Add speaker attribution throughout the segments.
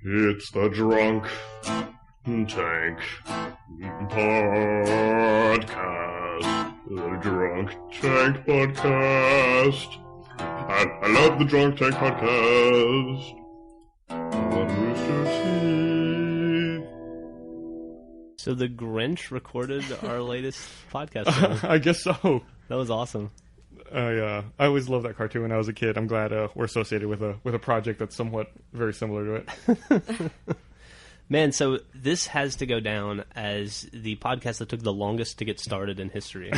Speaker 1: It's the Drunk Tank Podcast. The Drunk Tank Podcast. I love the Drunk Tank Podcast. On Rooster Teeth.
Speaker 2: So the Grinch recorded our latest podcast.
Speaker 3: I guess so.
Speaker 2: That was awesome.
Speaker 3: I always loved that cartoon when I was a kid. I'm glad we're associated with a project that's somewhat very similar to it.
Speaker 2: Man, so this has to go down as the podcast that took the longest to get started in history.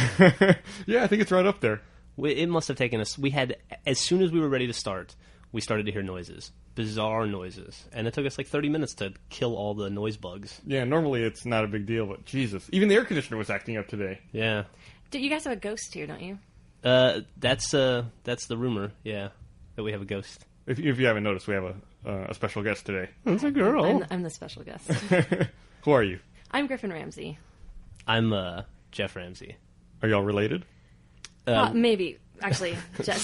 Speaker 3: Yeah, I think it's right up there.
Speaker 2: It must have taken us... We had... As soon as we were ready to start, we started to hear noises. Bizarre noises. And it took us like 30 minutes to kill all the noise bugs.
Speaker 3: Yeah, normally it's not a big deal, but Jesus. Even the air conditioner was acting up today.
Speaker 2: Yeah.
Speaker 4: You guys have a ghost here, don't you?
Speaker 2: That's the rumor, yeah, that we have a ghost.
Speaker 3: If you haven't noticed, we have a special guest today.
Speaker 2: It's a girl.
Speaker 4: I'm the special guest.
Speaker 3: Who are you?
Speaker 4: I'm Griffon Ramsey.
Speaker 2: I'm Jeff Ramsey.
Speaker 3: Are y'all related?
Speaker 4: Maybe. Actually,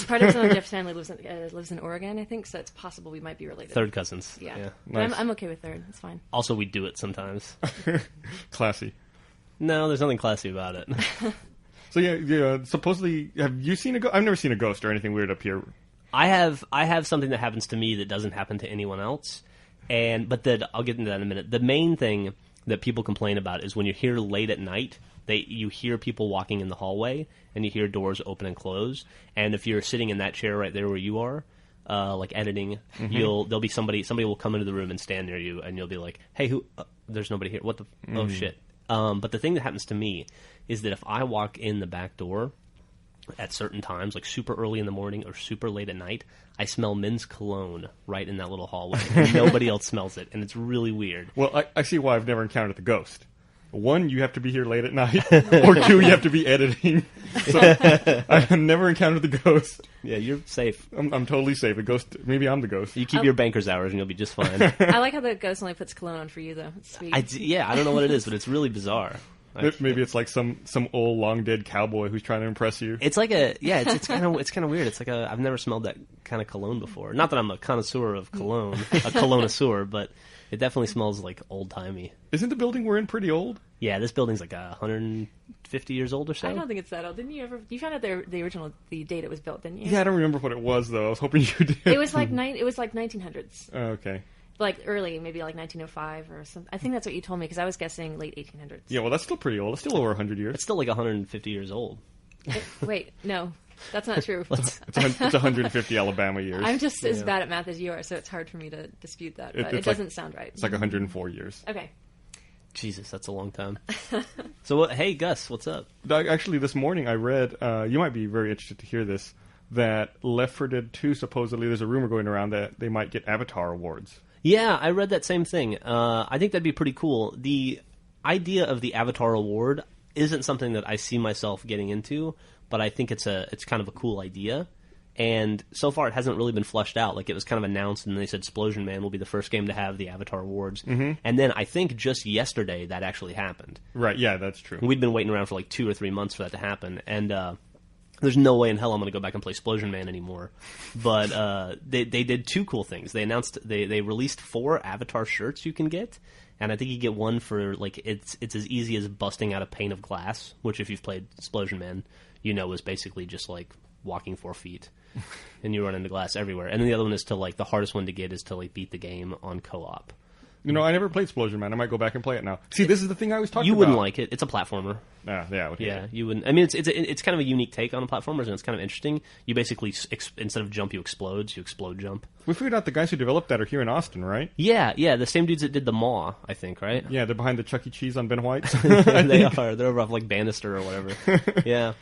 Speaker 4: part of some of Jeff's family lives in Oregon, I think, so it's possible we might be related.
Speaker 2: Third cousins.
Speaker 4: Yeah.
Speaker 3: Nice.
Speaker 4: I'm okay with third. It's fine.
Speaker 2: Also, we do it sometimes.
Speaker 3: Classy.
Speaker 2: No, there's nothing classy about it.
Speaker 3: So yeah. Supposedly, have you seen a ghost? I've never seen a ghost or anything weird up here.
Speaker 2: I have something that happens to me that doesn't happen to anyone else, but I'll get into that in a minute. The main thing that people complain about is when you're here late at night, you hear people walking in the hallway and you hear doors open and close. And if you're sitting in that chair right there where you are, like editing, there'll be somebody will come into the room and stand near you, and you'll be like, "Hey, who? There's nobody here. What the? Oh shit." But the thing that happens to me is that if I walk in the back door at certain times, like super early in the morning or super late at night, I smell men's cologne right in that little hallway. And nobody else smells it, and it's really weird.
Speaker 3: Well, I see why I've never encountered the ghost. One, you have to be here late at night, or two, you have to be editing. So I've never encountered the ghost.
Speaker 2: Yeah, you're safe.
Speaker 3: I'm totally safe. A ghost. Maybe I'm the ghost.
Speaker 2: You keep your banker's hours, and you'll be just fine.
Speaker 4: I like how the ghost only puts cologne on for you, though. It's sweet.
Speaker 2: I don't know what it is, but it's really bizarre.
Speaker 3: Maybe it's like some old long dead cowboy who's trying to impress you.
Speaker 2: It's like it's kind of weird. It's like I've never smelled that kind of cologne before. Not that I'm a connoisseur of cologne, a colognoisseur, but it definitely smells like old timey.
Speaker 3: Isn't the building we're in pretty old?
Speaker 2: Yeah, this building's like 150 years old or so.
Speaker 4: I don't think it's that old. Didn't you ever? You found out the date it was built, didn't you?
Speaker 3: Yeah, I don't remember what it was though. I was hoping you did.
Speaker 4: It was like 1900s.
Speaker 3: Oh, okay.
Speaker 4: Like early, maybe like 1905 or something. I think that's what you told me because I was guessing late 1800s.
Speaker 3: Yeah, well, that's still pretty old. It's still over 100 years.
Speaker 2: It's still like 150 years old.
Speaker 4: Wait, no, that's not true.
Speaker 3: It's 150 Alabama years.
Speaker 4: I'm just as bad at math as you are, so it's hard for me to dispute that. But it doesn't sound right.
Speaker 3: It's like 104 years.
Speaker 4: Okay.
Speaker 2: Jesus, that's a long time. So, hey, Gus, what's up?
Speaker 3: Actually, this morning I read, you might be very interested to hear this, that Left 4 Dead 2, supposedly there's a rumor going around that they might get Avatar awards. Yeah,
Speaker 2: I read that same thing. I think that'd be pretty cool. The idea of the Avatar award isn't something that I see myself getting into, but I think it's kind of a cool idea. And so far, it hasn't really been fleshed out. Like, it was kind of announced, and they said Splosion Man will be the first game to have the Avatar Awards. Mm-hmm. And then I think just yesterday that actually happened.
Speaker 3: Right, yeah, that's true.
Speaker 2: We'd been waiting around for like 2 or 3 months for that to happen. And there's no way in hell I'm going to go back and play Splosion Man anymore. But they did 2 cool things. They announced they released 4 Avatar shirts you can get. And I think you get one for, like, it's as easy as busting out a pane of glass, which if you've played Splosion Man, you know is basically just like walking 4 feet. And you run into glass everywhere. And then the other one is to, like, the hardest one to get is to, like, beat the game on co-op.
Speaker 3: You know, I never played Splosion Man. I might go back and play it now. See, this is the thing I was talking about.
Speaker 2: You wouldn't like it. It's a platformer.
Speaker 3: Yeah,
Speaker 2: you wouldn't. I mean, it's kind of a unique take on the platformers, and it's kind of interesting. You basically, instead of jump, you explode jump.
Speaker 3: We figured out the guys who developed that are here in Austin, right?
Speaker 2: Yeah, the same dudes that did the Maw, I think, right?
Speaker 3: Yeah, they're behind the Chuck E. Cheese on Ben White.
Speaker 2: They are. They're over off, like, Bannister or whatever. Yeah.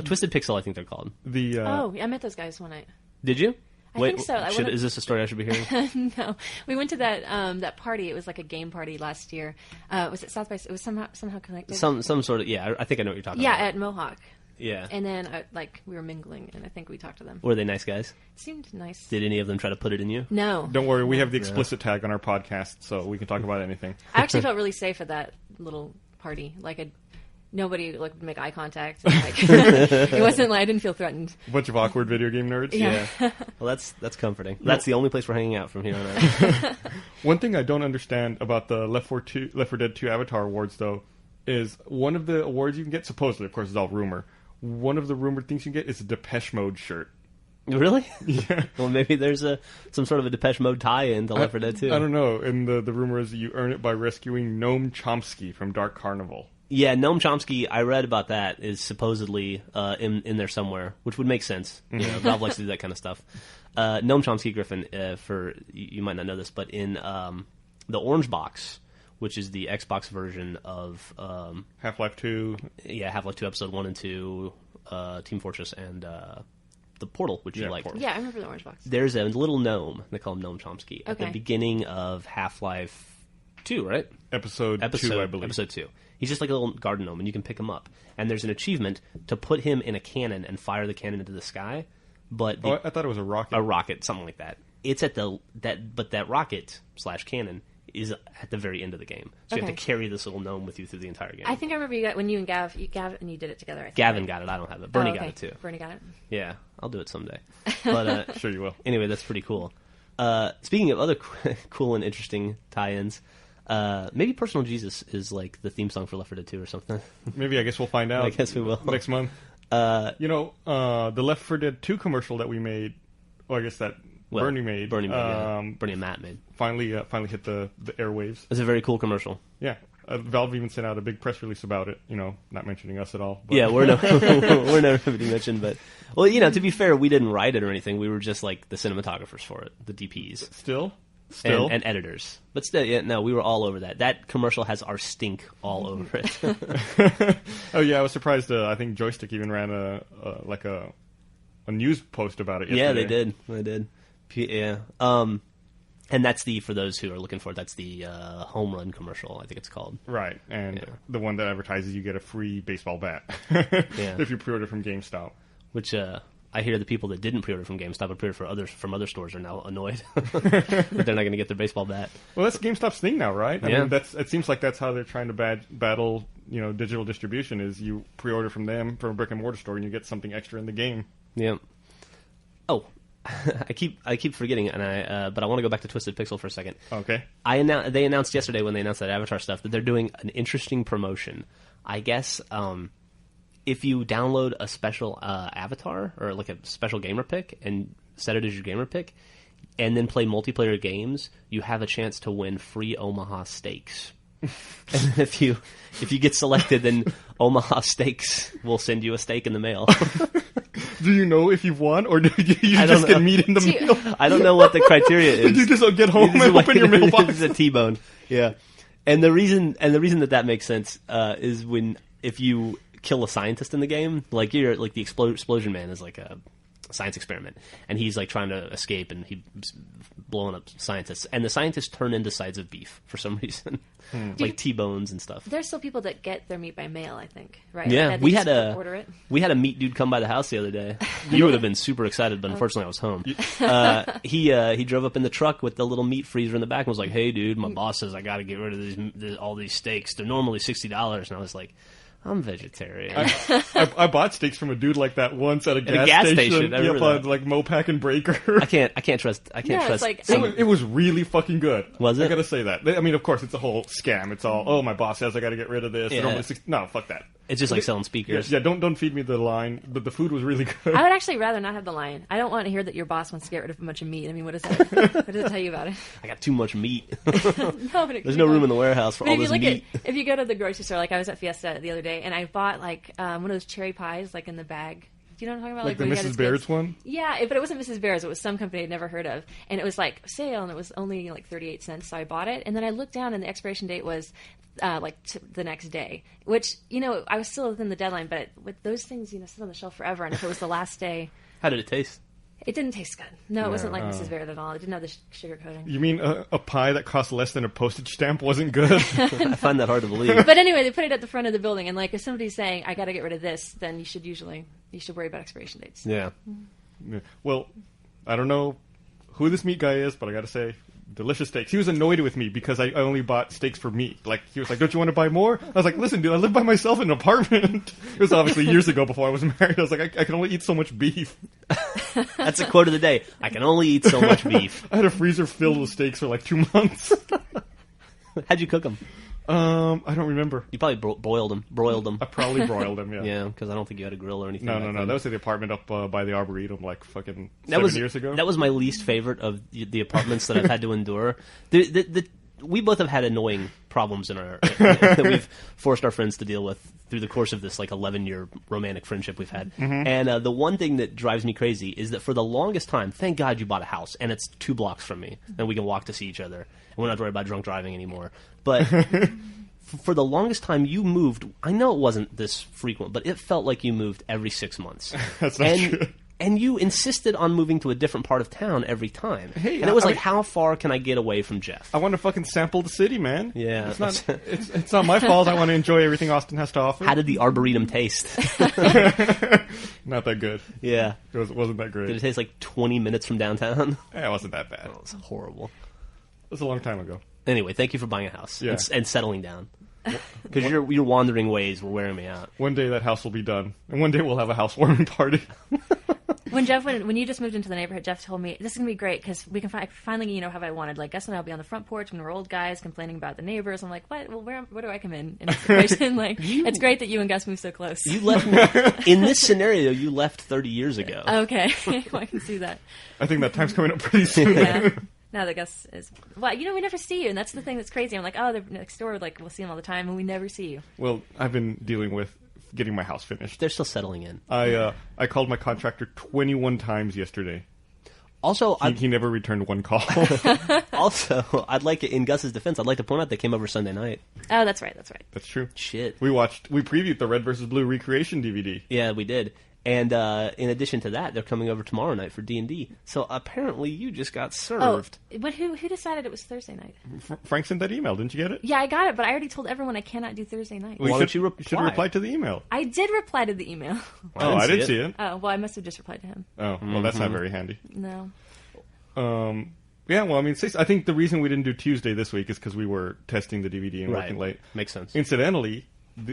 Speaker 2: Twisted Pixel, I think they're called.
Speaker 4: I met those guys one night.
Speaker 2: Did you?
Speaker 4: I think so.
Speaker 2: Is this a story I should be hearing?
Speaker 4: No, we went to that party. It was like a game party last year. Was it South by? It was somehow connected.
Speaker 2: Some sort of. Yeah, I think I know what you're talking about.
Speaker 4: Yeah, at Mohawk.
Speaker 2: Yeah.
Speaker 4: And then we were mingling, and I think we talked to them.
Speaker 2: Were they nice guys?
Speaker 4: Seemed nice.
Speaker 2: Did any of them try to put it in you?
Speaker 4: No.
Speaker 3: Don't worry, we have the explicit tag on our podcast, so we can talk about anything.
Speaker 4: I actually felt really safe at that little party. Like nobody would make eye contact. And, like, it wasn't like I didn't feel threatened.
Speaker 3: A bunch of awkward video game nerds.
Speaker 4: Yeah.
Speaker 2: Well, that's comforting. That's the only place we're hanging out from here on out.
Speaker 3: One thing I don't understand about the Left 4 Dead 2 Avatar Awards, though, is one of the awards you can get, supposedly, of course, it's all rumor, one of the rumored things you can get is a Depeche Mode shirt.
Speaker 2: Really?
Speaker 3: Yeah.
Speaker 2: Well, maybe there's some sort of a Depeche Mode tie-in to Left 4 Dead 2.
Speaker 3: I don't know. And the rumor is that you earn it by rescuing Noam Chomsky from Dark Carnival.
Speaker 2: Yeah, Noam Chomsky, I read about that, is supposedly in there somewhere, which would make sense. You know, Valve likes to do that kind of stuff. Noam Chomsky, Griffon, you might not know this, but in the Orange Box, which is the Xbox version of
Speaker 3: Half-Life 2.
Speaker 2: Yeah, Half-Life 2 Episode 1 and 2, Team Fortress, and the Portal, which you liked.
Speaker 3: Portal.
Speaker 4: Yeah, I remember the Orange Box.
Speaker 2: There's a little gnome, they call him Noam Chomsky, at the
Speaker 4: Okay.
Speaker 2: beginning of Half-Life 2, right?
Speaker 3: Episode 2, I believe.
Speaker 2: Episode 2. He's just like a little garden gnome, and you can pick him up. And there's an achievement to put him in a cannon and fire the cannon into the sky. But
Speaker 3: I thought it was a rocket.
Speaker 2: A rocket, something like that. It's at but that rocket / cannon is at the very end of the game. So you have to carry this little gnome with you through the entire game.
Speaker 4: I think I remember you got when you and Gav and you did it together. I think,
Speaker 2: Gavin
Speaker 4: right?
Speaker 2: got it. I don't have it. Bernie
Speaker 4: Oh, okay.
Speaker 2: got it too.
Speaker 4: Bernie got it.
Speaker 2: Yeah, I'll do it someday. But
Speaker 3: Sure you will.
Speaker 2: anyway, that's pretty cool. Speaking of other cool and interesting tie-ins, maybe Personal Jesus is like the theme song for Left 4 Dead 2 or something.
Speaker 3: Maybe, I guess we'll find out.
Speaker 2: I guess we will.
Speaker 3: Next month. The Left 4 Dead 2 commercial that we made, or I guess that Bernie made.
Speaker 2: Bernie and Matt made.
Speaker 3: Finally hit the airwaves.
Speaker 2: It's a very cool commercial.
Speaker 3: Yeah. Valve even sent out a big press release about it, not mentioning us at all. But.
Speaker 2: Yeah, we're never to be mentioned, but well, to be fair, we didn't write it or anything. We were just like the cinematographers for it, the DPs,
Speaker 3: Still?
Speaker 2: and editors. But still, yeah, no, we were all over that. That commercial has our stink all over it.
Speaker 3: Oh yeah, I was surprised. I think Joystick even ran a news post about it yesterday.
Speaker 2: Yeah, they did. Yeah. And that's for those who are looking for it, that's the home run commercial, I think it's called.
Speaker 3: Right, and the one that advertises you get a free baseball bat if you pre-order from GameStop.
Speaker 2: Which I hear the people that didn't pre-order from GameStop but pre-ordered from other stores are now annoyed that they're not going to get their baseball bat.
Speaker 3: Well, that's GameStop's thing now, right? I
Speaker 2: Yeah.
Speaker 3: mean, it seems like that's how they're trying to battle, digital distribution. Is you pre-order from them from a brick and mortar store and you get something extra in the game.
Speaker 2: Yeah. Oh, I keep forgetting, but I want to go back to Twisted Pixel for a second.
Speaker 3: Okay.
Speaker 2: They announced yesterday when they announced that Avatar stuff that they're doing an interesting promotion. I guess if you download a special avatar or like a special gamer pick and set it as your gamer pick, and then play multiplayer games, you have a chance to win free Omaha steaks. And if you get selected, then Omaha Steaks will send you a steak in the mail.
Speaker 3: Do you know if you've won, or do you just get meat in the mail?
Speaker 2: I don't know what the criteria is.
Speaker 3: You just get home and open your mailbox.
Speaker 2: It's a T-bone. Yeah, and the reason that makes sense is if you kill a scientist in the game, like you're like the explosion man is like a science experiment, and he's like trying to escape, and he's blowing up scientists, and the scientists turn into sides of beef for some reason, like T-bones and stuff.
Speaker 4: There's still people that get their meat by mail, I think, right?
Speaker 2: Yeah,
Speaker 4: That they
Speaker 2: we
Speaker 4: just
Speaker 2: had
Speaker 4: order it.
Speaker 2: a meat dude come by the house the other day. You would have been super excited, but unfortunately I was home. He drove up in the truck with the little meat freezer in the back and was like, "Hey, dude, my boss says I got to get rid of all these steaks. They're normally $60," and I was like, I'm vegetarian.
Speaker 3: I bought steaks from a dude like that once at a gas
Speaker 2: station. I remember that.
Speaker 3: Like Mopac and Breaker.
Speaker 2: I can't trust.
Speaker 4: it's like-
Speaker 3: It was really fucking good.
Speaker 2: Was it?
Speaker 3: I gotta say that. I mean, of course, it's a whole scam. It's all, oh, my boss says I gotta get rid of this.
Speaker 2: Yeah.
Speaker 3: No, fuck that.
Speaker 2: It's just like selling speakers.
Speaker 3: Yeah, don't feed me the line. But the food was really good.
Speaker 4: I would actually rather not have the line. I don't want to hear that your boss wants to get rid of a bunch of meat. I mean, what does that? What does it tell you about it?
Speaker 2: I got too much meat.
Speaker 4: No, but
Speaker 2: There's no room in the warehouse for
Speaker 4: But
Speaker 2: all
Speaker 4: if you
Speaker 2: this
Speaker 4: look
Speaker 2: meat.
Speaker 4: if you go to the grocery store, like I was at Fiesta the other day, and I bought like one of those cherry pies, like in the bag. Do you know what I'm talking about?
Speaker 3: Like the
Speaker 4: when you had
Speaker 3: Mrs.
Speaker 4: its
Speaker 3: Baird's
Speaker 4: kids.
Speaker 3: one?
Speaker 4: Yeah, but it wasn't Mrs. Baird's. It was some company I'd never heard of. And it was like sale, and it was only like 38 cents, so I bought it. And then I looked down, and the expiration date was the next day, which, I was still within the deadline, but with those things, sit on the shelf forever. And if it was the last day,
Speaker 2: How did it taste?
Speaker 4: it didn't taste good. No, it wasn't like Mrs. Baird at all. It didn't have the sugar coating.
Speaker 3: You mean a pie that cost less than a postage stamp wasn't good?
Speaker 2: I find that hard to believe.
Speaker 4: But anyway, they put it at the front of the building, and like if somebody's saying, I got to get rid of this, then you should worry about expiration dates.
Speaker 2: Yeah.
Speaker 3: Well, I don't know who this meat guy is, but I gotta say, delicious steaks. He was annoyed with me because I only bought steaks for me. Like, he was like, don't you want to buy more? I was like, listen, dude, I live by myself in an apartment. It was obviously years ago before I was married. I was like, I can only eat so much beef.
Speaker 2: That's a quote of the day. I can only eat so much beef.
Speaker 3: I had a freezer filled with steaks for like 2 months.
Speaker 2: How'd you cook them?
Speaker 3: I don't remember.
Speaker 2: You probably broiled them.
Speaker 3: I probably broiled them, yeah.
Speaker 2: Yeah, because I don't think you had a grill or anything.
Speaker 3: No.
Speaker 2: Then.
Speaker 3: That was at the apartment up by the Arboretum like fucking
Speaker 2: that
Speaker 3: 7 years ago.
Speaker 2: That was my least favorite of the apartments that I've had to endure. We both have had annoying problems in our that we've forced our friends to deal with through the course of this like 11-year romantic friendship we've had.
Speaker 3: Mm-hmm.
Speaker 2: And the one thing that drives me crazy is that for the longest time, thank God you bought a house, and it's 2 blocks from me, and we can walk to see each other, and we're not worried about drunk driving anymore. But for the longest time, you moved. I know it wasn't this frequent, but it felt like you moved every 6 months.
Speaker 3: That's not true.
Speaker 2: And you insisted on moving to a different part of town every time.
Speaker 3: Hey,
Speaker 2: and it was like, how far can I get away from Jeff?
Speaker 3: I want to fucking sample the city, man.
Speaker 2: Yeah.
Speaker 3: It's not my fault. I want to enjoy everything Austin has to offer.
Speaker 2: How did the Arboretum taste?
Speaker 3: Not that good.
Speaker 2: Yeah.
Speaker 3: It wasn't that great.
Speaker 2: Did it taste like 20 minutes from downtown?
Speaker 3: It wasn't that bad.
Speaker 2: Oh, it was horrible.
Speaker 3: It was a long time ago.
Speaker 2: Anyway, thank you for buying a house
Speaker 3: Yeah.
Speaker 2: and settling down. Because your wandering ways were wearing me out.
Speaker 3: One day that house will be done, and one day we'll have a housewarming party.
Speaker 4: When you just moved into the neighborhood, Jeff told me this is gonna be great because we can finally have I wanted. Like Gus and I'll be on the front porch when we're old guys complaining about the neighbors. I'm like, what? Well, where do I come in this situation? Like, it's great that you and Gus moved so close.
Speaker 2: You left in this scenario. You left 30 years ago.
Speaker 4: Okay, well, I can see that.
Speaker 3: I think that time's coming up pretty soon.
Speaker 4: Yeah. Now that Gus is, well, we never see you, and that's the thing that's crazy. I'm like, oh, they're next door. Like, we'll see them all the time, and we never see you.
Speaker 3: Well, I've been dealing with getting my house finished.
Speaker 2: They're still settling in.
Speaker 3: I called my contractor 21 times yesterday.
Speaker 2: Also,
Speaker 3: he never returned one call.
Speaker 2: Also, in Gus's defense, I'd like to point out they came over Sunday night.
Speaker 4: Oh, that's right.
Speaker 3: That's true.
Speaker 2: Shit.
Speaker 3: We previewed the Red vs. Blue Recreation DVD.
Speaker 2: Yeah, we did. And in addition to that, they're coming over tomorrow night for D&D. So apparently you just got served.
Speaker 4: Oh, but who decided it was Thursday night?
Speaker 3: Frank sent that email. Didn't you get it?
Speaker 4: Yeah, I got it, but I already told everyone I cannot do Thursday night.
Speaker 2: Why don't you reply?
Speaker 3: You should have replied to the email.
Speaker 4: I did reply to the email.
Speaker 3: I didn't see it.
Speaker 4: Oh, well, I must have just replied to him.
Speaker 3: Oh, well, that's not very handy.
Speaker 4: No.
Speaker 3: Yeah, well, I mean, I think the reason we didn't do Tuesday this week is because we were testing the DVD and working late.
Speaker 2: Makes sense.
Speaker 3: Incidentally,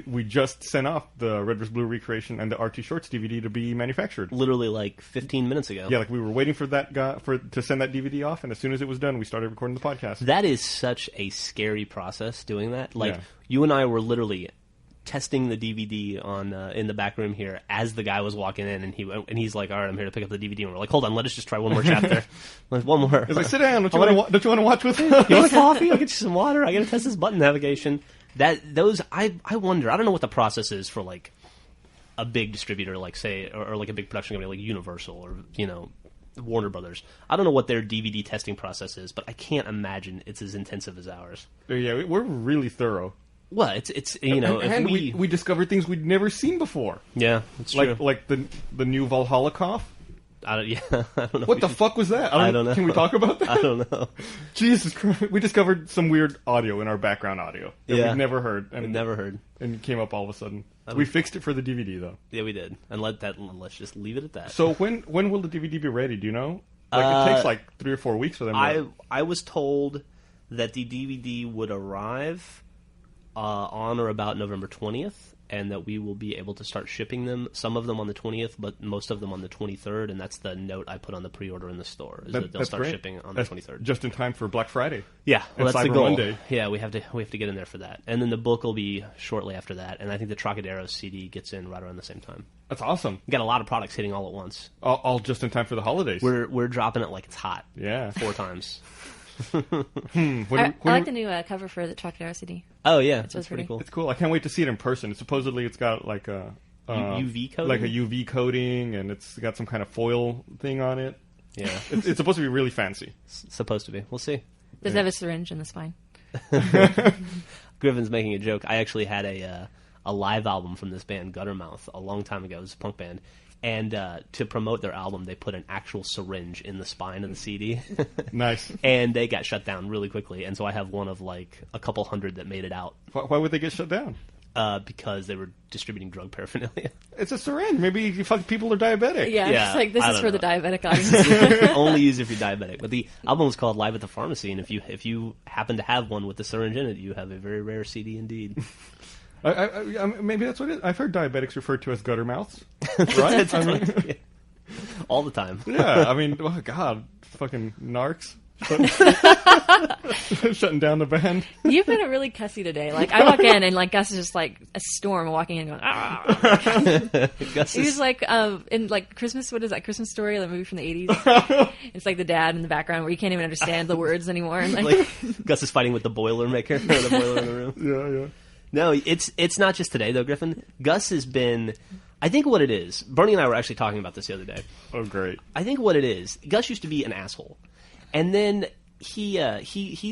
Speaker 3: we just sent off the Red vs. Blue Recreation and the RT Shorts DVD to be manufactured.
Speaker 2: Literally like 15 minutes ago.
Speaker 3: Yeah, like we were waiting for that guy to send that DVD off, and as soon as it was done, we started recording the podcast.
Speaker 2: That is such a scary process doing that. Like,
Speaker 3: Yeah.
Speaker 2: you and I were literally testing the DVD on in the back room here as the guy was walking in, and he's like, all right, I'm here to pick up the DVD, and we're like, hold on, let us just try one more chapter. Like, one more.
Speaker 3: It's like, sit down, don't you want to watch with me?
Speaker 2: You want coffee? I'll get you some water. I gotta test this button navigation. I wonder, I don't know what the process is for like a big distributor, like say, or like a big production company like Universal or, Warner Brothers. I don't know what their DVD testing process is, but I can't imagine it's as intensive as ours.
Speaker 3: Yeah, we're really thorough.
Speaker 2: Well, it's
Speaker 3: and we discovered things we'd never seen before.
Speaker 2: Yeah, it's true.
Speaker 3: Like the new Valhalla cough.
Speaker 2: I don't know.
Speaker 3: What the fuck was that?
Speaker 2: I don't know.
Speaker 3: Can we talk about that?
Speaker 2: I don't know.
Speaker 3: Jesus Christ. We discovered some weird audio in our background audio that we've never heard.
Speaker 2: We've never heard.
Speaker 3: And it came up all of a sudden. We fixed it for the DVD, though.
Speaker 2: Yeah, we did. And let's just leave it at that.
Speaker 3: So when will the DVD be ready? Do you know? It takes like 3 or 4 weeks for them
Speaker 2: I was told that the DVD would arrive on or about November 20th, and that we will be able to start shipping them, some of them on the 20th, but most of them on the 23rd, and that's the note I put on the pre-order in the store, is that they'll start shipping on the 23rd.
Speaker 3: Just in time for Black Friday.
Speaker 2: Yeah, well, that's
Speaker 3: Cyber
Speaker 2: the goal.
Speaker 3: Monday.
Speaker 2: Yeah, we have to get in there for that. And then the book will be shortly after that, and I think the Trocadero CD gets in right around the same time.
Speaker 3: That's awesome.
Speaker 2: We got a lot of products hitting all at once.
Speaker 3: All just in time for the holidays.
Speaker 2: We're dropping it like it's hot.
Speaker 3: Yeah.
Speaker 2: 4 times.
Speaker 4: I like the new cover for the Trocadero CD.
Speaker 2: Oh yeah,
Speaker 4: that's
Speaker 2: pretty cool.
Speaker 3: It's cool. I can't wait to see it in person. Supposedly it's got like a
Speaker 2: UV coating,
Speaker 3: like a UV coating, and it's got some kind of foil thing on it.
Speaker 2: Yeah,
Speaker 3: it's supposed to be really fancy.
Speaker 2: Supposed to be. We'll see.
Speaker 4: Does it have a syringe in the spine?
Speaker 2: Griffin's making a joke. I actually had a live album from this band Guttermouth a long time ago. It was a punk band. And to promote their album, they put an actual syringe in the spine of the CD.
Speaker 3: Nice.
Speaker 2: And they got shut down really quickly. And so I have one of like a couple hundred that made it out.
Speaker 3: Why would they get shut down?
Speaker 2: because they were distributing drug paraphernalia.
Speaker 3: It's a syringe. Maybe fuck people are diabetic.
Speaker 4: Yeah, it's like this
Speaker 2: I
Speaker 4: is
Speaker 2: don't
Speaker 4: for the
Speaker 2: know.
Speaker 4: diabetic audience.
Speaker 2: Only use if you're diabetic. But the album was called Live at the Pharmacy, and if you happen to have one with the syringe in it, you have a very rare CD indeed.
Speaker 3: Maybe that's what it is. I've heard diabetics referred to as gutter mouths, right? I mean,
Speaker 2: Yeah. All the time.
Speaker 3: yeah. I mean, oh god, fucking narcs. Shutting down the band.
Speaker 4: You've been really cussy today. Like I walk in and like Gus is just like a storm walking in, going. Ah.
Speaker 2: Gus
Speaker 4: He
Speaker 2: is,
Speaker 4: was like in like Christmas. What is that Christmas Story? The movie from the 80s. It's like the dad in the background where you can't even understand the words anymore. And like,
Speaker 2: Gus is fighting with the Boilermaker, or the boiler in the room.
Speaker 3: Yeah.
Speaker 2: No, it's not just today though, Griffin. Gus has been. I think what it is. Bernie and I were actually talking about this the other day.
Speaker 3: Oh, great.
Speaker 2: I think what it is. Gus used to be an asshole, and then he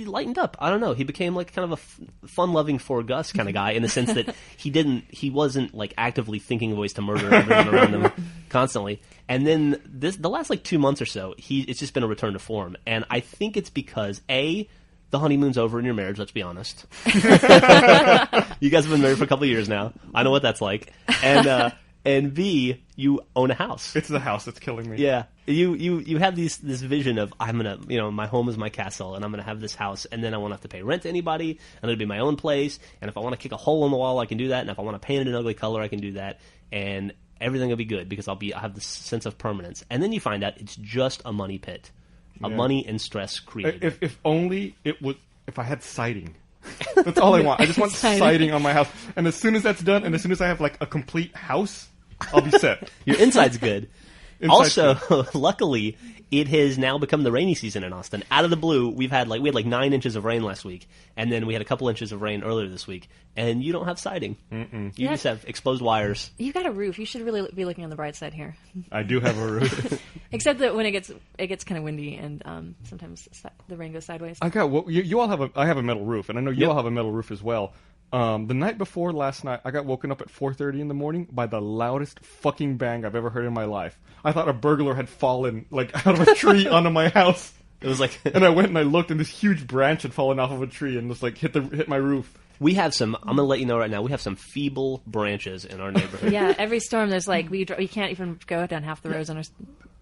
Speaker 2: lightened up. I don't know. He became like kind of a fun-loving for Gus kind of guy in the sense that he wasn't like actively thinking of ways to murder everyone around him constantly. And then the last like 2 months or so, it's just been a return to form. And I think it's because the honeymoon's over in your marriage. Let's be honest. You guys have been married for a couple of years now. I know what that's like. And B, you own a house.
Speaker 3: It's the house that's killing me.
Speaker 2: Yeah, you have this vision of I'm gonna, my home is my castle, and I'm gonna have this house, and then I won't have to pay rent to anybody, and it'll be my own place. And if I want to kick a hole in the wall, I can do that. And if I want to paint it an ugly color, I can do that. And everything will be good because I have this sense of permanence. And then you find out it's just a money pit, a money and stress created.
Speaker 3: If only it was. If I had siding. That's all I want. I just want siding on my house. And as soon as that's done, and as soon as I have like a complete house, I'll be set.
Speaker 2: Your inside's good.
Speaker 3: Inside's
Speaker 2: Also, luckily, it has now become the rainy season in Austin. Out of the blue, we had like 9 inches of rain last week, and then we had a couple inches of rain earlier this week. And you don't have siding. You just have exposed wires.
Speaker 4: you've got a roof. You should really be looking on the bright side here.
Speaker 3: I do have a roof.
Speaker 4: Except that when it gets kind of windy and sometimes the rain goes sideways.
Speaker 3: I have a metal roof, and I know you all have a metal roof as well. The night before last night, I got woken up at 4:30 in the morning by the loudest fucking bang I've ever heard in my life. I thought a burglar had fallen like out of a tree onto my house.
Speaker 2: It was like,
Speaker 3: And I went and I looked, and this huge branch had fallen off of a tree and just like hit my roof.
Speaker 2: we have some. I'm gonna let you know right now. We have some feeble branches in our neighborhood.
Speaker 4: Yeah, every storm there's like we can't even go down half the roads on our.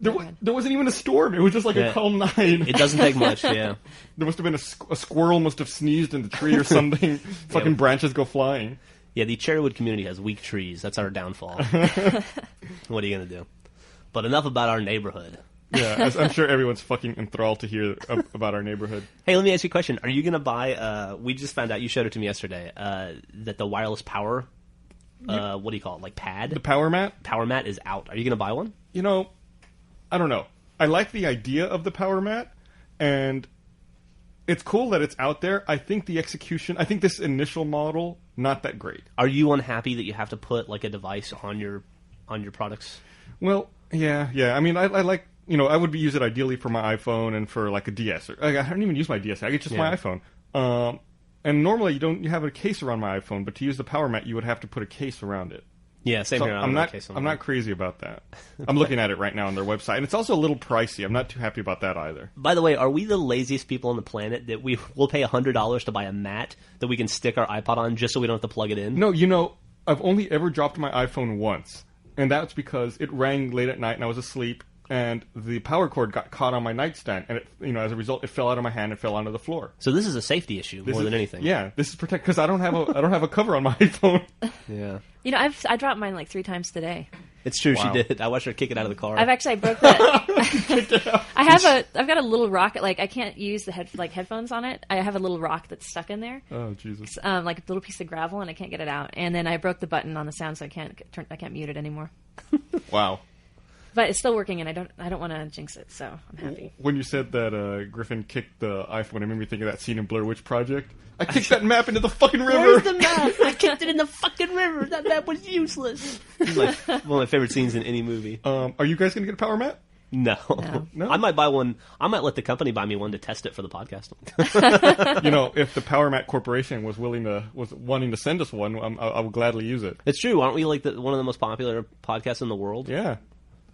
Speaker 3: There wasn't even a storm. It was just like a calm night.
Speaker 2: It doesn't take much. Yeah.
Speaker 3: There must have been a squirrel must have sneezed in the tree or something. Fucking branches go flying.
Speaker 2: Yeah, the Cherrywood community has weak trees. That's our downfall. What are you going to do? But enough about our neighborhood.
Speaker 3: Yeah, I'm sure everyone's fucking enthralled to hear about our neighborhood.
Speaker 2: Hey, let me ask you a question. Are you going to buy, we just found out, you showed it to me yesterday, that the wireless power, what do you call it, like pad?
Speaker 3: The power mat?
Speaker 2: Power mat is out. Are you going to buy one?
Speaker 3: You know, I don't know. I like the idea of the power mat, and it's cool that it's out there. I think the execution, I think this initial model, not that great.
Speaker 2: Are you unhappy that you have to put like a device on your products?
Speaker 3: Well, yeah. I mean, I like, I would use it ideally for my iPhone and for like a DS. I don't even use my DS. It's just my iPhone. And normally you have a case around my iPhone, but to use the power mat, you would have to put a case around it.
Speaker 2: Yeah, same
Speaker 3: So
Speaker 2: here.
Speaker 3: I'm not crazy about that. I'm looking at it right now on their website, and it's also a little pricey. I'm not too happy about that either.
Speaker 2: By the way, are we the laziest people on the planet that we will pay $100 to buy a mat that we can stick our iPod on just so we don't have to plug it in?
Speaker 3: No, I've only ever dropped my iPhone once, and that's because it rang late at night and I was asleep, and the power cord got caught on my nightstand, and as a result, it fell out of my hand and fell onto the floor.
Speaker 2: So this is a safety issue more than anything.
Speaker 3: Yeah, this is protect because I don't have a cover on my iPhone.
Speaker 2: Yeah.
Speaker 4: I dropped mine like 3 times today.
Speaker 2: It's true,
Speaker 3: Wow.
Speaker 2: She did. I watched her kick it out of the car.
Speaker 4: I broke that. I've got a little rock. Like I can't use the headphones on it. I have a little rock that's stuck in there.
Speaker 3: Oh Jesus!
Speaker 4: Like a little piece of gravel, and I can't get it out. And then I broke the button on the sound, so I can't mute it anymore.
Speaker 3: Wow.
Speaker 4: But it's still working, and I don't want to jinx it, so I'm happy.
Speaker 3: When you said that Griffin kicked the iPhone, it made me think of that scene in Blair Witch Project. I kicked that map into the fucking river.
Speaker 2: Where's the map? I kicked it in the fucking river. That map was useless. This is one of my favorite scenes in any movie.
Speaker 3: Are you guys gonna get a power mat?
Speaker 2: No.
Speaker 3: No?
Speaker 2: I might buy one. I might let the company buy me one to test it for the podcast.
Speaker 3: If the Power Mat Corporation was wanting to send us one, I would gladly use it.
Speaker 2: It's true. Aren't we like one of the most popular podcasts in the world?
Speaker 3: Yeah.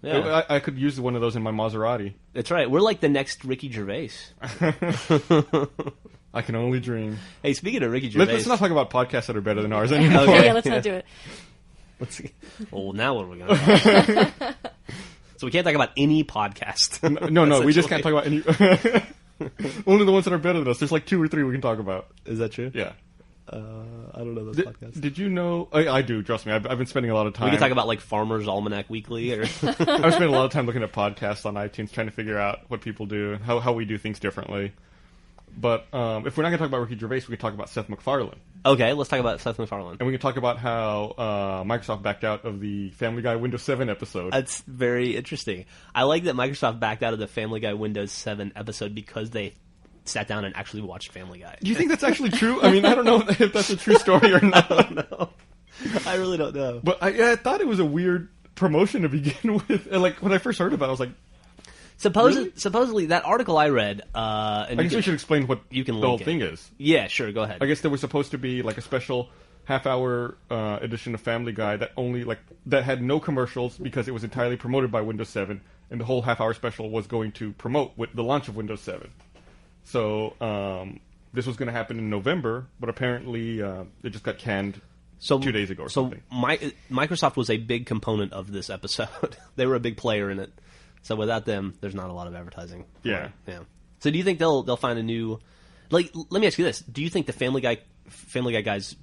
Speaker 2: Yeah.
Speaker 3: I could use one of those in my Maserati.
Speaker 2: That's right. We're like the next Ricky Gervais.
Speaker 3: I can only dream.
Speaker 2: Hey, speaking of Ricky Gervais...
Speaker 3: Let's not talk about podcasts that are better than ours anymore.
Speaker 4: Okay, yeah, let's not do it.
Speaker 2: Let's see. Well, now what are we going to do? So we can't talk about any podcast.
Speaker 3: No, we just can't talk about any... Only the ones that are better than us. There's like 2 or 3 we can talk about.
Speaker 2: Is that true?
Speaker 3: Yeah.
Speaker 2: I don't know those podcasts.
Speaker 3: Did you know... I do, trust me. I've been spending a lot of time...
Speaker 2: We can talk about like Farmer's Almanac Weekly. Or...
Speaker 3: I've spent a lot of time looking at podcasts on iTunes, trying to figure out what people do, how we do things differently. But if we're not going to talk about Ricky Gervais, we can talk about Seth MacFarlane.
Speaker 2: Okay, let's talk about Seth MacFarlane.
Speaker 3: And we can talk about how Microsoft backed out of the Family Guy Windows 7 episode.
Speaker 2: That's very interesting. I like that Microsoft backed out of the Family Guy Windows 7 episode because they sat down and actually watched Family Guy.
Speaker 3: Do you think that's actually true? I mean, I don't know if that's a true story or not.
Speaker 2: I don't know. I really don't know.
Speaker 3: But I thought it was a weird promotion to begin with. And, like, when I first heard about it, I was like...
Speaker 2: Supposedly, that article I read... and
Speaker 3: I guess we should explain what
Speaker 2: the
Speaker 3: whole thing is.
Speaker 2: Yeah, sure, go ahead.
Speaker 3: I guess there was supposed to be like a special half-hour edition of Family Guy that had no commercials because it was entirely promoted by Windows 7, and the whole half-hour special was going to promote the launch of Windows 7. So this was going to happen in November, but apparently it just got canned 2 days ago or something.
Speaker 2: Microsoft was a big component of this episode. They were a big player in it. So without them, there's not a lot of advertising.
Speaker 3: Yeah.
Speaker 2: Yeah. So do you think they'll find a new... Like, let me ask you this. Do you think the Family Guy guys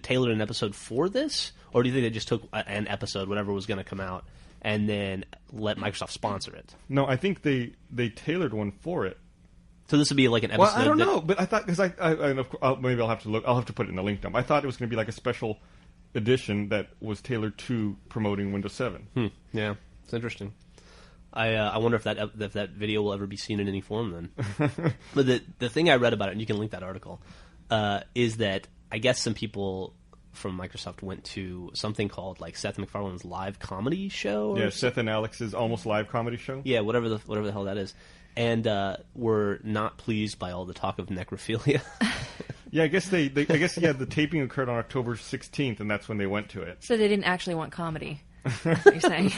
Speaker 2: tailored an episode for this? Or do you think they just took an episode, whatever was going to come out, and then let Microsoft sponsor it?
Speaker 3: No, I think they tailored one for it.
Speaker 2: So this would be like an episode...
Speaker 3: Well, I don't know, but I thought... Because maybe I'll have to look. I'll have to put it in the link dump. I thought it was going to be like a special edition that was tailored to promoting Windows 7.
Speaker 2: Yeah, it's interesting. I wonder if that video will ever be seen in any form then. But the thing I read about it, and you can link that article, is that I guess some people from Microsoft went to something called like Seth MacFarlane's live comedy show.
Speaker 3: Yeah, Seth and Alex's almost live comedy show.
Speaker 2: Yeah, whatever the hell that is, and were not pleased by all the talk of necrophilia.
Speaker 3: Yeah, I guess the taping occurred on October 16th, and that's when they went to it.
Speaker 4: So they didn't actually want comedy. You're saying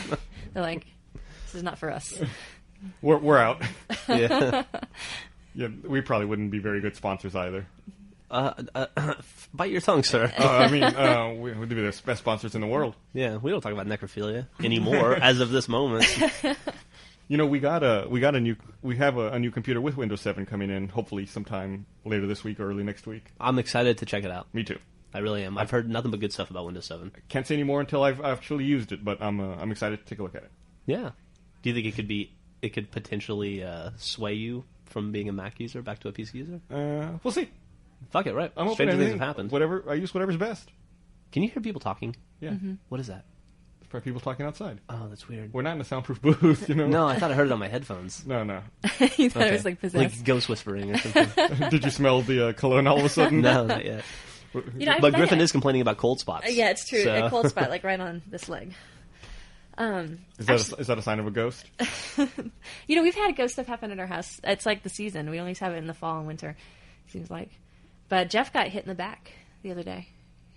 Speaker 4: they're like, this is not for us.
Speaker 3: We're out.
Speaker 2: Yeah.
Speaker 3: Yeah, we probably wouldn't be very good sponsors either.
Speaker 2: Bite your tongue, sir.
Speaker 3: We'd be the best sponsors in the world.
Speaker 2: Yeah, we don't talk about necrophilia anymore as of this moment.
Speaker 3: You know, we have a new computer with Windows 7 coming in, hopefully sometime later this week or early next week.
Speaker 2: I'm excited to check it out.
Speaker 3: Me too.
Speaker 2: I really am. I've heard nothing but good stuff about Windows 7.
Speaker 3: Can't say any more until I've actually used it, but I'm excited to take a look at it.
Speaker 2: Yeah. Do you think it could potentially sway you from being a Mac user back to a PC user?
Speaker 3: We'll see.
Speaker 2: Fuck it, right?
Speaker 3: I'm open
Speaker 2: Stranger
Speaker 3: to
Speaker 2: things
Speaker 3: anything.
Speaker 2: have happened.
Speaker 3: I use whatever's best.
Speaker 2: Can you hear people talking?
Speaker 3: Yeah.
Speaker 4: Mm-hmm.
Speaker 2: What is that?
Speaker 3: It's probably people talking outside.
Speaker 2: Oh, that's weird.
Speaker 3: We're not in a soundproof booth, you know?
Speaker 2: No, I thought I heard it on my headphones.
Speaker 3: No.
Speaker 4: You thought it was like possessed.
Speaker 2: Like ghost whispering or something.
Speaker 3: Did you smell the cologne all of a sudden?
Speaker 2: No, not yet.
Speaker 4: You know,
Speaker 2: But Griffon is complaining about cold spots.
Speaker 4: Yeah, it's true.
Speaker 2: So.
Speaker 4: A cold spot, like right on this leg.
Speaker 3: Is that a sign of a ghost?
Speaker 4: You know, we've had ghost stuff happen at our house. It's like the season. We always have it in the fall and winter, seems like. But Jeff got hit in the back the other day.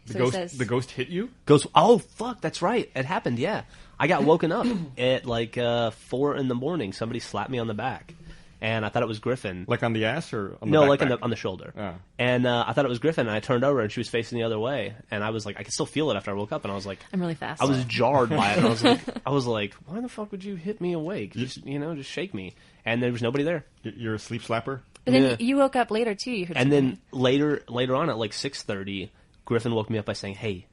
Speaker 3: The ghost hit you?
Speaker 2: Oh, fuck, that's right. It happened, yeah. I got woken up at like 4 in the morning. Somebody slapped me on the back. And I thought it was Griffon.
Speaker 3: Like on the ass or on the
Speaker 2: No,
Speaker 3: back?
Speaker 2: like on the shoulder.
Speaker 3: Oh.
Speaker 2: And I thought it was Griffon, and I turned over, and she was facing the other way. And I was like, I could still feel it after I woke up, and I was like...
Speaker 4: I'm really fast.
Speaker 2: I was jarred by it, and I was like, why the fuck would you hit me awake? Just shake me. And there was nobody there.
Speaker 3: You're a sleep slapper?
Speaker 4: But then you woke up later, too. You heard
Speaker 2: and
Speaker 4: something.
Speaker 2: then later on at like 6:30, Griffon woke me up by saying, hey.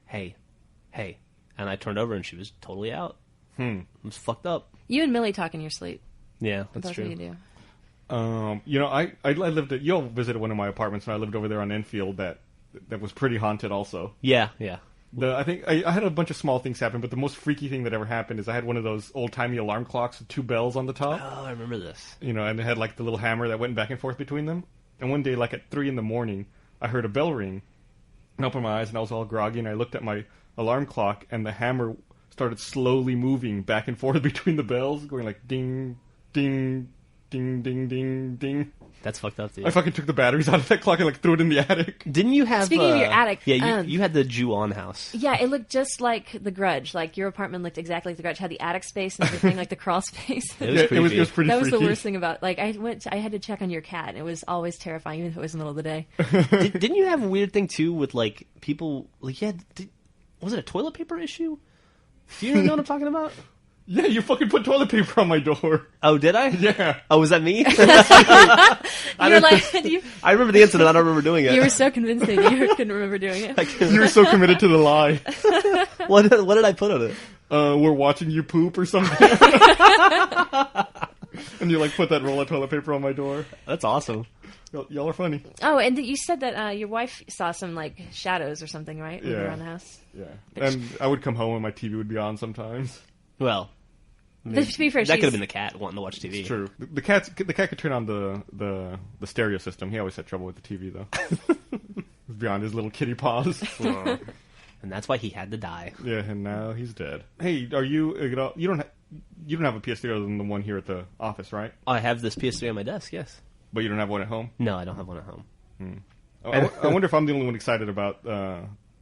Speaker 2: And I turned over, and she was totally out. It was fucked up.
Speaker 4: You and Millie talk in your sleep.
Speaker 2: Yeah, that's
Speaker 4: Both
Speaker 2: true.
Speaker 4: of you do.
Speaker 3: You know, I lived at... You all visited one of my apartments, and I lived over there on Enfield that was pretty haunted also.
Speaker 2: Yeah.
Speaker 3: I think I had a bunch of small things happen, but the most freaky thing that ever happened is I had one of those old-timey alarm clocks with 2 bells on the top.
Speaker 2: Oh, I remember this.
Speaker 3: You know, and it had like the little hammer that went back and forth between them. And one day, like at 3 in the morning, I heard a bell ring. And I opened my eyes, and I was all groggy, and I looked at my alarm clock, and the hammer started slowly moving back and forth between the bells, going like ding, ding, ding, ding, ding, ding.
Speaker 2: That's fucked up, dude.
Speaker 3: I fucking took the batteries out of that clock and like threw it in the attic.
Speaker 2: Didn't you have...
Speaker 4: Speaking of your attic...
Speaker 2: Yeah, you had the Ju-On house.
Speaker 4: Yeah, it looked just like The Grudge. Like, your apartment looked exactly like The Grudge. Had the attic space and everything, like the crawl space.
Speaker 2: It was creepy.
Speaker 3: It was pretty
Speaker 4: That was
Speaker 3: freaky.
Speaker 4: the worst thing about... Like, I had to check on your cat, and it was always terrifying, even if it was in the middle of the day.
Speaker 2: Didn't you have a weird thing, too, with, like, people... Like, was it a toilet paper issue? Do you know what I'm talking about?
Speaker 3: Yeah, you fucking put toilet paper on my door.
Speaker 2: Oh, did I?
Speaker 3: Yeah.
Speaker 2: Oh, was that me? I remember the incident. I don't remember doing it.
Speaker 4: You were so convincing you couldn't remember doing it.
Speaker 3: You were so committed to the lie.
Speaker 2: What did I put on it?
Speaker 3: We're watching you poop or something. And you like put that roll of toilet paper on my door.
Speaker 2: That's awesome.
Speaker 3: Y'all are funny.
Speaker 4: Oh, and you said that your wife saw some like shadows or something, right? Moving around the house.
Speaker 3: Yeah. And I would come home and my TV would be on sometimes.
Speaker 2: Well,
Speaker 4: To be fair,
Speaker 2: that could have been the cat wanting to watch TV.
Speaker 3: It's true. The cat could turn on the stereo system. He always had trouble with the TV though. Beyond his little kitty paws.
Speaker 2: And that's why he had to die.
Speaker 3: Yeah, and now he's dead. Hey, are you don't have a PS3 other than the one here at the office, right?
Speaker 2: I have this PS3 on my desk. Yes.
Speaker 3: But you don't have one at home?
Speaker 2: No, I don't have one at home.
Speaker 3: I wonder if I'm the only one excited about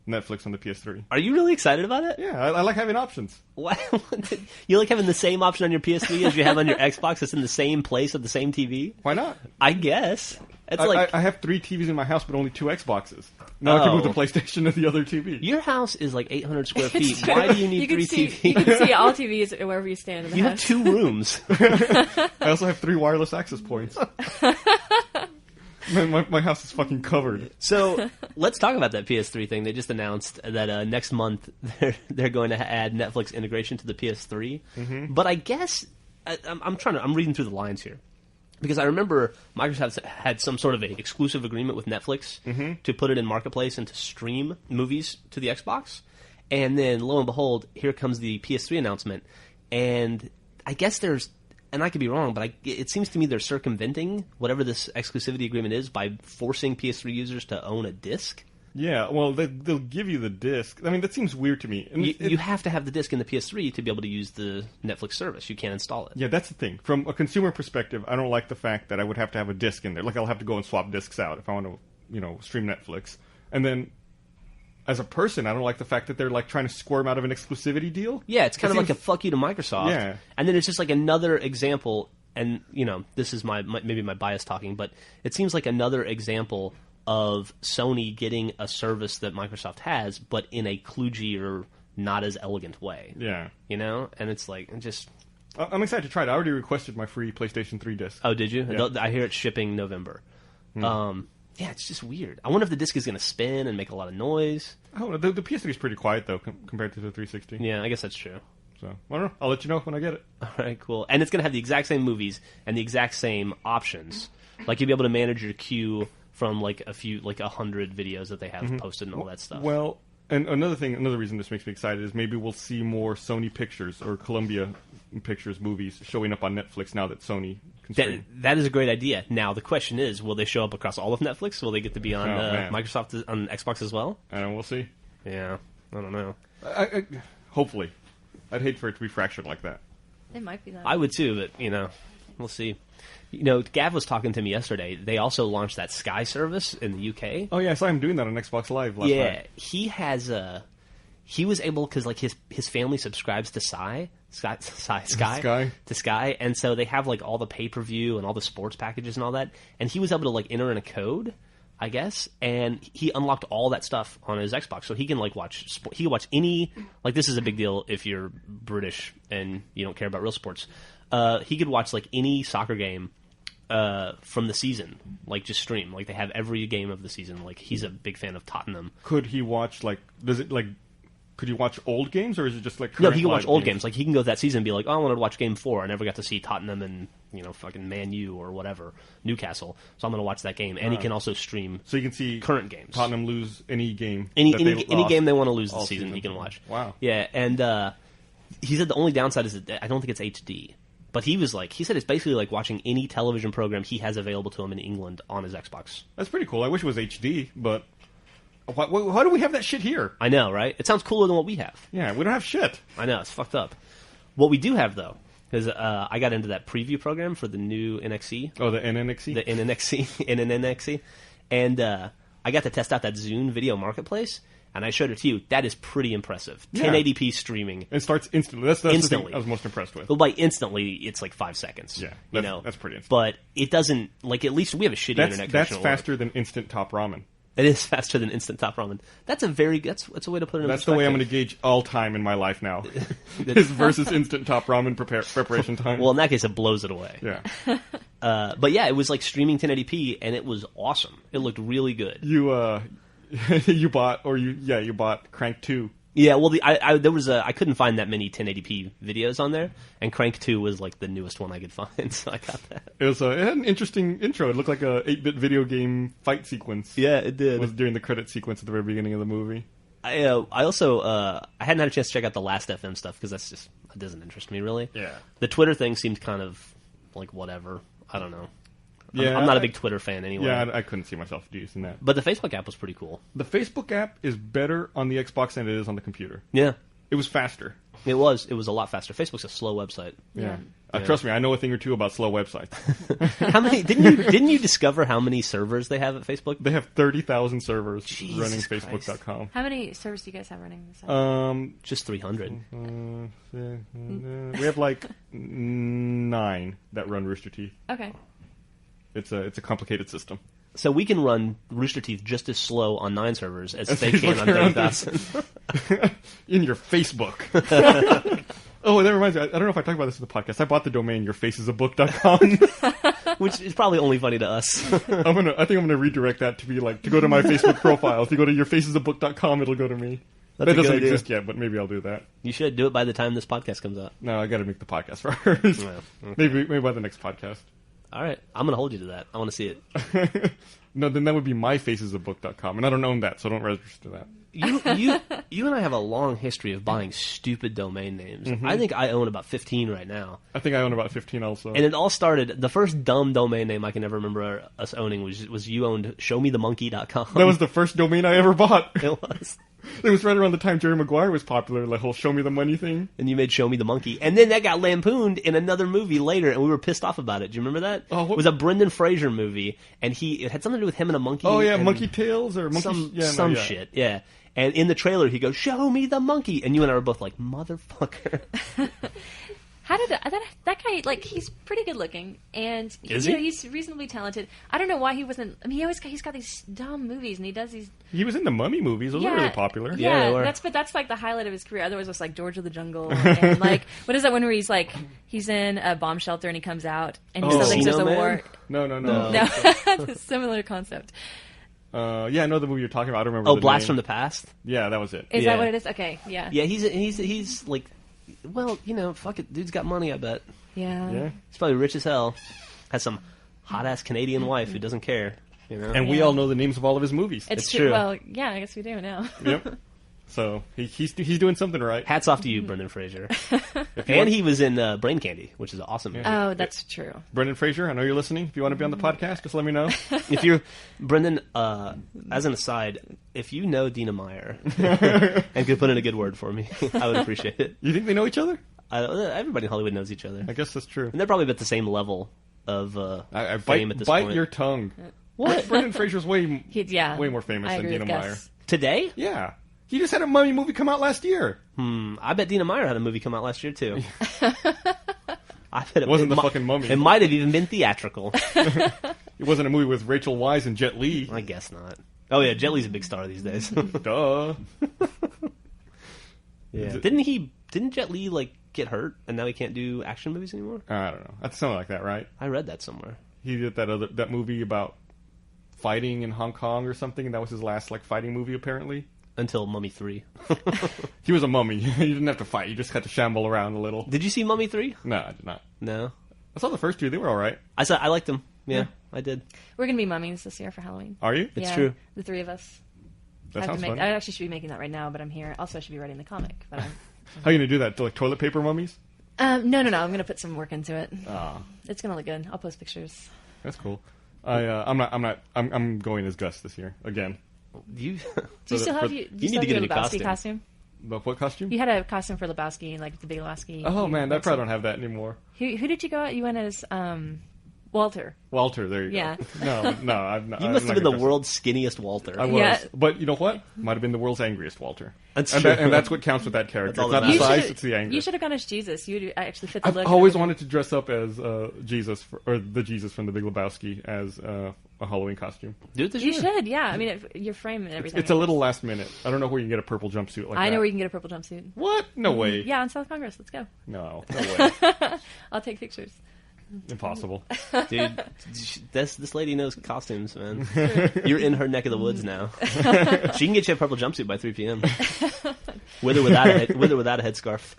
Speaker 3: Netflix on the PS3.
Speaker 2: Are you really excited about it?
Speaker 3: Yeah, I like having options.
Speaker 2: What? You like having the same option on your PS3 as you have on your Xbox? It's in the same place with the same TV?
Speaker 3: Why not?
Speaker 2: I guess. It's
Speaker 3: I have 3 TVs in my house, but only 2 Xboxes. Now I can move the PlayStation to the other TV.
Speaker 2: Your house is like 800 square feet. Why do you need 3 TVs?
Speaker 4: You can see all TVs wherever you stand in the
Speaker 2: You
Speaker 4: house.
Speaker 2: have 2 rooms.
Speaker 3: I also have 3 wireless access points. Man, my house is fucking covered.
Speaker 2: So let's talk about that PS3 thing. They just announced that next month they're going to add Netflix integration to the PS3. Mm-hmm. But I guess I'm reading through the lines here because I remember Microsoft had some sort of a exclusive agreement with Netflix to put it in Marketplace and to stream movies to the Xbox. And then lo and behold, here comes the PS3 announcement, and I guess there's. And I could be wrong, but it seems to me they're circumventing whatever this exclusivity agreement is by forcing PS3 users to own a disc.
Speaker 3: Yeah, well, they'll give you the disc. I mean, that seems weird to me. And
Speaker 2: you have to have the disc in the PS3 to be able to use the Netflix service. You can't install it.
Speaker 3: Yeah, that's the thing. From a consumer perspective, I don't like the fact that I would have to have a disc in there. Like, I'll have to go and swap discs out if I want to, stream Netflix. And then, as a person, I don't like the fact that they're like trying to squirm out of an exclusivity deal.
Speaker 2: Yeah, it's kind of like a fuck you to Microsoft.
Speaker 3: Yeah.
Speaker 2: And then it's just like another example, and this is maybe my bias talking, but it seems like another example of Sony getting a service that Microsoft has, but in a kludgy or not as elegant way.
Speaker 3: Yeah.
Speaker 2: And it's like,
Speaker 3: I'm excited to try it. I already requested my free PlayStation 3 disc.
Speaker 2: Oh, did you?
Speaker 3: Yeah.
Speaker 2: I hear it's shipping November. Yeah, it's just weird. I wonder if the disc is going to spin and make a lot of noise.
Speaker 3: Oh, the PS3 is pretty quiet, though, compared to the 360.
Speaker 2: Yeah, I guess that's true.
Speaker 3: So, I don't know. I'll let you know when I get it.
Speaker 2: All right, cool. And it's going to have the exact same movies and the exact same options. Like, you'll be able to manage your queue from, like, 100 videos that they have posted and all that stuff.
Speaker 3: Well, and another reason this makes me excited is maybe we'll see more Sony Pictures or Columbia Pictures movies showing up on Netflix now that Sony can stream.
Speaker 2: That is a great idea. Now, the question is, will they show up across all of Netflix? Will they get to be on Microsoft, on Xbox as well?
Speaker 3: And we'll see.
Speaker 2: Yeah, I don't know.
Speaker 3: Hopefully. I'd hate for it to be fractured like that.
Speaker 4: It might be that.
Speaker 2: I would too, but, we'll see. Gav was talking to me yesterday. They also launched that Sky service in the UK.
Speaker 3: Oh, yeah, I saw him doing that on Xbox Live last night.
Speaker 2: Yeah, he has he was able, because like his family subscribes to Sky, and so they have like all the pay-per-view and all the sports packages and all that, and he was able to like enter in a code, I guess, and he unlocked all that stuff on his Xbox, so he can like watch he can watch any, like, this is a big deal if you're British and you don't care about real sports. He could watch like any soccer game from the season, like just stream. Like, they have every game of the season. Like, he's a big fan of Tottenham.
Speaker 3: Could he watch could you watch old games, or is it just like
Speaker 2: No, he can watch old games. Like, he can go that season and be like, oh, I wanted to watch Game 4. I never got to see Tottenham and, fucking Man U or whatever, Newcastle. So I'm going to watch that game. And he can also stream
Speaker 3: so you can see
Speaker 2: current games.
Speaker 3: Tottenham lose any game.
Speaker 2: Any game they want to lose this season, he can watch.
Speaker 3: Wow.
Speaker 2: Yeah, and he said the only downside is that I don't think it's HD. But he said it's basically like watching any television program he has available to him in England on his Xbox.
Speaker 3: That's pretty cool. I wish it was HD, but why do we have that shit here?
Speaker 2: I know, right? It sounds cooler than what we have.
Speaker 3: Yeah, we don't have shit.
Speaker 2: I know, it's fucked up. What we do have, though, because I got into that preview program for the new NXC.
Speaker 3: Oh, the NNXC?
Speaker 2: The NNXC. And I got to test out that Zune Video Marketplace, and I showed it to you. That is pretty impressive. 1080p streaming.
Speaker 3: It starts instantly. That's
Speaker 2: instantly.
Speaker 3: The thing I was most impressed with.
Speaker 2: Well, by instantly, it's like 5 seconds.
Speaker 3: Yeah, that's pretty instant.
Speaker 2: But it doesn't, like, at least we have a shitty internet connection.
Speaker 3: That's faster than instant top ramen.
Speaker 2: It is faster than instant top ramen. That's a way to put it in perspective.
Speaker 3: That's the way I'm going to gauge all time in my life now. Is versus instant top ramen preparation time.
Speaker 2: Well, in that case, it blows it away.
Speaker 3: Yeah.
Speaker 2: But yeah, it was like streaming 1080p, and it was awesome. It looked really good.
Speaker 3: You bought Crank 2.
Speaker 2: Yeah, well, I couldn't find that many 1080p videos on there, and Crank 2 was like the newest one I could find, so I got that.
Speaker 3: It had an interesting intro. It looked like a 8-bit video game fight sequence.
Speaker 2: Yeah, it did.
Speaker 3: It was during the credit sequence at the very beginning of the movie.
Speaker 2: I also I hadn't had a chance to check out the Last FM stuff because that doesn't interest me really.
Speaker 3: Yeah.
Speaker 2: The Twitter thing seemed kind of like whatever. I don't know.
Speaker 3: Yeah,
Speaker 2: I'm not a big Twitter fan anyway.
Speaker 3: Yeah, I couldn't see myself using that.
Speaker 2: But the Facebook app was pretty cool.
Speaker 3: The Facebook app is better on the Xbox than it is on the computer.
Speaker 2: Yeah.
Speaker 3: It was faster.
Speaker 2: It was a lot faster. Facebook's a slow website.
Speaker 3: Yeah. Trust me, I know a thing or two about slow websites.
Speaker 2: How many? Didn't you discover how many servers they have at Facebook?
Speaker 3: They have 30,000 servers
Speaker 2: Jesus
Speaker 3: running
Speaker 2: Christ.
Speaker 3: Facebook.com.
Speaker 4: How many servers do you guys have running this site?
Speaker 2: Just 300.
Speaker 3: We have like 9 that run Rooster Teeth.
Speaker 4: Okay.
Speaker 3: It's a complicated system.
Speaker 2: So we can run Rooster Teeth just as slow on 9 servers as they can on 30,000.
Speaker 3: In your Facebook. Oh, that reminds me. I don't know if I talked about this in the podcast. I bought the domain yourfaceasabook.com.
Speaker 2: Which is probably only funny to us.
Speaker 3: I think I'm gonna redirect that to be like to go to my Facebook profile. If you go to yourfaceasabook.com, it'll go to me.
Speaker 2: That's
Speaker 3: that doesn't exist yet, but maybe I'll do that.
Speaker 2: You should do it by the time this podcast comes out.
Speaker 3: No, I got to make the podcast first.
Speaker 2: Well, okay.
Speaker 3: Maybe by the next podcast.
Speaker 2: All right, I'm gonna hold you to that. I want to see it.
Speaker 3: No, then that would be myfaceasabook.com, and I don't own that, so don't register that.
Speaker 2: You and I have a long history of buying stupid domain names.
Speaker 3: Mm-hmm.
Speaker 2: I think I own about 15 right now.
Speaker 3: I think I own about 15 also.
Speaker 2: And it all started, the first dumb domain name I can ever remember us owning was you owned showmethemonkey.com.
Speaker 3: That was the first domain I ever bought.
Speaker 2: It was.
Speaker 3: It was right around the time Jerry Maguire was popular, the whole show me the money thing.
Speaker 2: And you made Show Me the Monkey. And then that got lampooned in another movie later, and we were pissed off about it. Do you remember that?
Speaker 3: Oh,
Speaker 2: it was a Brendan Fraser movie, and it had something to do with him and a monkey.
Speaker 3: Oh, yeah,
Speaker 2: and
Speaker 3: Monkey Tales or Monkey...
Speaker 2: Some shit, yeah. And in the trailer, he goes, "Show me the monkey," and you and I were both like, "Motherfucker."
Speaker 4: How did that guy, like, he's pretty good looking, and
Speaker 2: Is he?
Speaker 4: He's reasonably talented. I don't know why he wasn't. I mean, he's got these dumb movies, and he does these.
Speaker 3: He was in the Mummy movies; those were really popular.
Speaker 2: Yeah, they were.
Speaker 4: That's like the highlight of his career. Otherwise, it was like George of the Jungle, and like what is that one where he's in a bomb shelter and he comes out and he still thinks there's a war.
Speaker 3: No.
Speaker 4: No, similar concept.
Speaker 3: Yeah, I know the movie you're talking about. I don't remember.
Speaker 2: Oh,
Speaker 3: the
Speaker 2: Blast
Speaker 3: name.
Speaker 2: from the Past.
Speaker 3: Yeah, that was it.
Speaker 4: Is
Speaker 2: Yeah.
Speaker 4: that what it is? Okay, yeah.
Speaker 2: Yeah, he's like, well, fuck it, dude's got money. I bet
Speaker 3: Yeah.
Speaker 2: he's probably rich as hell. Has some hot ass Canadian wife who doesn't care.
Speaker 3: And we all know the names of all of his movies.
Speaker 2: It's true.
Speaker 4: Well, yeah, I guess we do now.
Speaker 3: Yep. So he's doing something right.
Speaker 2: Hats off to you, Brendan Fraser. And he was in Brain Candy, which is an awesome movie.
Speaker 4: Oh, that's true.
Speaker 3: Brendan Fraser, I know you're listening. If you want to be on the podcast, just let me know.
Speaker 2: If you're Brendan, as an aside, if you know Dina Meyer and could put in a good word for me, I would appreciate it.
Speaker 3: You think they know each other?
Speaker 2: Everybody in Hollywood knows each other,
Speaker 3: I guess that's true.
Speaker 2: and they're probably at the same level of
Speaker 3: I
Speaker 2: fame at this
Speaker 3: bite
Speaker 2: point.
Speaker 3: your tongue.
Speaker 2: What?
Speaker 3: Brendan Fraser's way more famous
Speaker 4: I
Speaker 3: than
Speaker 4: agree
Speaker 3: Dina
Speaker 4: with
Speaker 3: Meyer.
Speaker 4: Gus.
Speaker 2: Today?
Speaker 3: Yeah. He just had a Mummy movie come out last year.
Speaker 2: I bet Dina Meyer had a movie come out last year too. I bet
Speaker 3: It wasn't the fucking Mummy.
Speaker 2: It might have even been theatrical.
Speaker 3: It wasn't a movie with Rachel Weisz and Jet Li.
Speaker 2: I guess not. Oh yeah, Jet Li's a big star these days.
Speaker 3: Duh.
Speaker 2: Yeah. Didn't Jet Li like get hurt and now he can't do action movies anymore?
Speaker 3: I don't know. That's something like that, right?
Speaker 2: I read that somewhere.
Speaker 3: He did that movie about fighting in Hong Kong or something, and that was his last fighting movie apparently.
Speaker 2: Until Mummy 3.
Speaker 3: He was a mummy. You didn't have to fight. You just had to shamble around a little.
Speaker 2: Did you see Mummy 3?
Speaker 3: No, I did not.
Speaker 2: No.
Speaker 3: I saw the first two. They were all right.
Speaker 2: I liked them. Yeah, I did.
Speaker 4: We're gonna be mummies this year for Halloween.
Speaker 3: Are you?
Speaker 2: It's
Speaker 4: Yeah,
Speaker 2: true.
Speaker 4: The three of us.
Speaker 3: That sounds fun.
Speaker 4: I actually should be making that right now, but I'm here. Also, I should be writing the comic. But
Speaker 3: How are you gonna do that? Like toilet paper mummies?
Speaker 4: no. I'm gonna put some work into it.
Speaker 3: Ah,
Speaker 4: It's gonna look good. I'll post pictures.
Speaker 3: that's cool. I'm going as Gus this year again.
Speaker 2: You
Speaker 4: Do you still have
Speaker 2: you
Speaker 4: your
Speaker 2: need to get a new
Speaker 4: Lebowski
Speaker 2: costume.
Speaker 3: The what costume?
Speaker 4: You had a costume for Lebowski, like the Big Lebowski.
Speaker 3: Oh man, I probably don't have that anymore.
Speaker 4: Who did you go? You went as Walter.
Speaker 3: Walter, there you
Speaker 4: Yeah.
Speaker 3: go. No, I'm not.
Speaker 2: You must have been the world's skinniest Walter.
Speaker 3: I was,
Speaker 4: Yeah.
Speaker 3: but you know what? Might have been the world's angriest Walter.
Speaker 2: That's
Speaker 3: and,
Speaker 2: true.
Speaker 3: and that's what counts with that character.
Speaker 2: That's
Speaker 3: It's
Speaker 2: all
Speaker 3: not
Speaker 2: that
Speaker 3: the
Speaker 2: matters.
Speaker 3: size; it's the anger.
Speaker 4: You should have gone as Jesus. You actually fit the
Speaker 3: I've
Speaker 4: look.
Speaker 3: always wanted to dress up as Jesus, or the Jesus from the Big Lebowski, as a Halloween costume.
Speaker 2: Do it this
Speaker 4: You
Speaker 2: year.
Speaker 4: should, yeah. I mean, your frame and everything.
Speaker 3: It's a little last minute. I don't know where you can get a purple jumpsuit like that.
Speaker 4: I know where you can get a purple jumpsuit.
Speaker 3: What? No way.
Speaker 4: Yeah, on South Congress. Let's go.
Speaker 3: No way.
Speaker 4: I'll take pictures.
Speaker 3: Impossible.
Speaker 2: Dude, this lady knows costumes, man. You're in her neck of the woods now. She can get you a purple jumpsuit by 3 p.m. with or without a headscarf.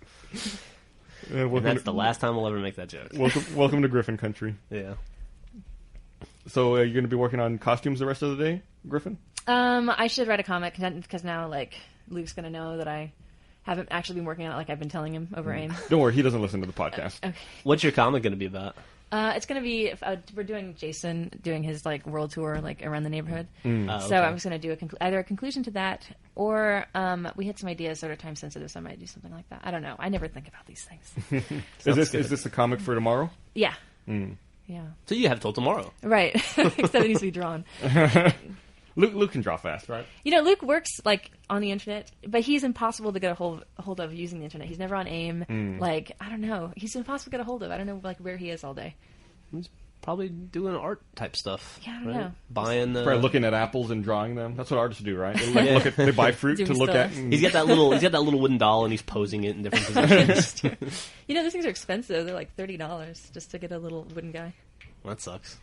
Speaker 2: And that's the last time we'll ever make that joke.
Speaker 3: Welcome to Griffon country.
Speaker 2: Yeah.
Speaker 3: So you're going to be working on costumes the rest of the day, Griffon?
Speaker 4: I should write a comic because now, like, Luke's going to know that I haven't actually been working on it like I've been telling him over AIM.
Speaker 3: Don't worry, he doesn't listen to the podcast.
Speaker 4: Okay.
Speaker 2: What's your comic going to be about?
Speaker 4: It's going to be we're doing Jason doing his like world tour like around the neighborhood.
Speaker 2: Oh,
Speaker 4: So
Speaker 2: okay.
Speaker 4: I'm just going to do either a conclusion to that or we had some ideas that are time sensitive, so I might do something like that. I don't know. I never think about these things.
Speaker 3: Is this a comic for tomorrow?
Speaker 4: Yeah. Yeah.
Speaker 2: So you have till tomorrow.
Speaker 4: Right. Except it needs to be drawn.
Speaker 3: Luke can draw fast, right?
Speaker 4: You know, Luke works like on the internet, but he's impossible to get a hold of using the internet. He's never on AIM. Like, I don't know. He's impossible to get a hold of. I don't know like where he is all day.
Speaker 2: He's probably doing art type stuff.
Speaker 4: Yeah, I don't
Speaker 2: right?
Speaker 4: know.
Speaker 2: Buying the.
Speaker 3: Probably looking at apples and drawing them. That's what artists do, right? They buy fruit
Speaker 4: Doing
Speaker 3: to look at.
Speaker 4: stuff.
Speaker 3: And...
Speaker 2: He's got that little wooden doll, and he's posing it in different positions.
Speaker 4: You know, those things are expensive. They're like $30 just to get a little wooden guy.
Speaker 2: That sucks.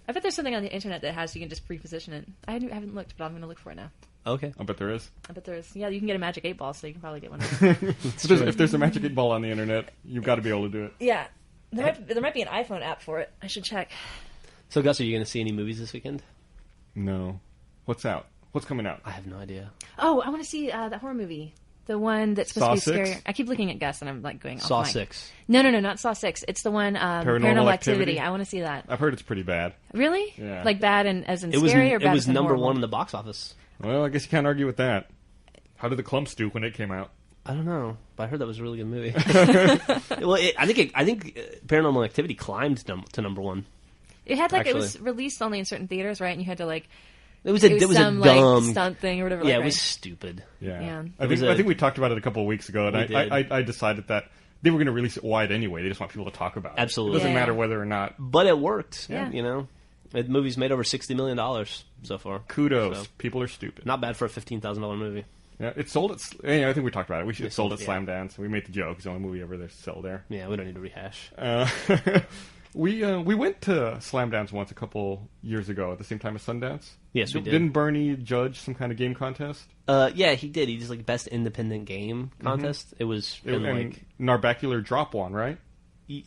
Speaker 4: I bet there's something on the internet that you can just pre-position it. I haven't looked, but I'm going to look for it now.
Speaker 2: Okay.
Speaker 3: I bet there is.
Speaker 4: I bet there's. Yeah, you can get a Magic 8 Ball, so you can probably get one.
Speaker 3: If there's a Magic 8 Ball on the internet, you've got to be able to do it.
Speaker 4: Yeah. There might be an iPhone app for it. I should check.
Speaker 2: So, Gus, are you going to see any movies this weekend?
Speaker 3: No. What's out? What's coming out?
Speaker 2: I have no idea.
Speaker 4: Oh, I want to see that horror movie. The one that's supposed
Speaker 3: Saw
Speaker 4: to be
Speaker 3: 6?
Speaker 4: scary. I keep looking at Gus and I'm like going off
Speaker 2: Saw
Speaker 4: mic.
Speaker 2: 6.
Speaker 4: No, not Saw 6. It's the one Paranormal Activity. I want to see that.
Speaker 3: I've heard it's pretty bad.
Speaker 4: Really?
Speaker 3: Yeah.
Speaker 4: Like bad and as in
Speaker 2: It was
Speaker 4: scary or bad
Speaker 2: it was
Speaker 4: as in
Speaker 2: number
Speaker 4: horrible?
Speaker 2: 1 in the box office.
Speaker 3: Well, I guess you can't argue with that. How did the Clumps do when it came out?
Speaker 2: I don't know, but I heard that was a really good movie. Well, I think Paranormal Activity climbed to number 1.
Speaker 4: It had like
Speaker 2: Actually.
Speaker 4: it was released only in certain theaters, right? And you had to like
Speaker 2: It was
Speaker 4: it was some
Speaker 2: a dumb
Speaker 4: like stunt thing or whatever.
Speaker 2: Yeah,
Speaker 4: like,
Speaker 2: it was
Speaker 4: right?
Speaker 2: stupid.
Speaker 4: Yeah.
Speaker 3: I think we talked about it a couple of weeks ago, and
Speaker 2: We did.
Speaker 3: I decided that they were going to release it wide anyway. They just want people to talk about it.
Speaker 2: Absolutely.
Speaker 3: It doesn't
Speaker 4: Yeah.
Speaker 3: matter whether or not.
Speaker 2: But it worked.
Speaker 4: Yeah.
Speaker 2: You know, the movie's made over $60 million so far.
Speaker 3: Kudos.
Speaker 2: So,
Speaker 3: People are stupid.
Speaker 2: not bad for a $15,000 movie.
Speaker 3: Yeah, it sold at. I think we talked about it. It sold
Speaker 2: sold-
Speaker 3: at Slam Dance. We made the joke. It's the only movie ever to sell there.
Speaker 2: Yeah, we don't need to rehash.
Speaker 3: We went to Slam Dance once a couple years ago at the same time as Sundance.
Speaker 2: Yes, we did.
Speaker 3: Didn't Bernie judge some kind of game contest?
Speaker 2: Yeah, he did. He did like best independent game contest. It was in,
Speaker 3: And
Speaker 2: like
Speaker 3: Narbacular Drop won, right?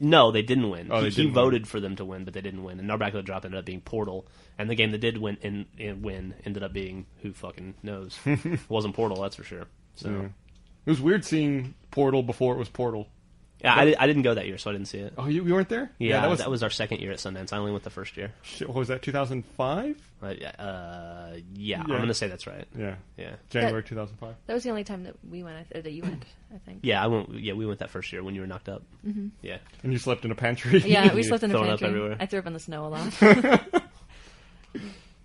Speaker 2: no, they didn't win.
Speaker 3: Oh, they
Speaker 2: he
Speaker 3: didn't
Speaker 2: voted for them to win, but they didn't win. And Narbacular Drop ended up being Portal, and the game that did win ended up being who fucking knows. It wasn't Portal, that's for sure. So
Speaker 3: Yeah. It was weird seeing Portal before it was Portal.
Speaker 2: yeah, I didn't go that year, so I didn't see it.
Speaker 3: Oh, you weren't there?
Speaker 2: Yeah,
Speaker 3: that was
Speaker 2: our second year at Sundance. I only went the first year.
Speaker 3: shit, what was that? 2005?
Speaker 2: Yeah, I'm gonna say that's right.
Speaker 3: Yeah,
Speaker 2: Yeah,
Speaker 3: January 2005.
Speaker 4: That was the only time that we went, or that you went, I think.
Speaker 2: yeah, I went. Yeah, we went that first year when you were knocked up. Mm-hmm. Yeah,
Speaker 3: And you slept in a pantry.
Speaker 4: Yeah, we slept in a
Speaker 2: Throwing up
Speaker 4: pantry.
Speaker 2: everywhere.
Speaker 4: I threw up in the snow a lot.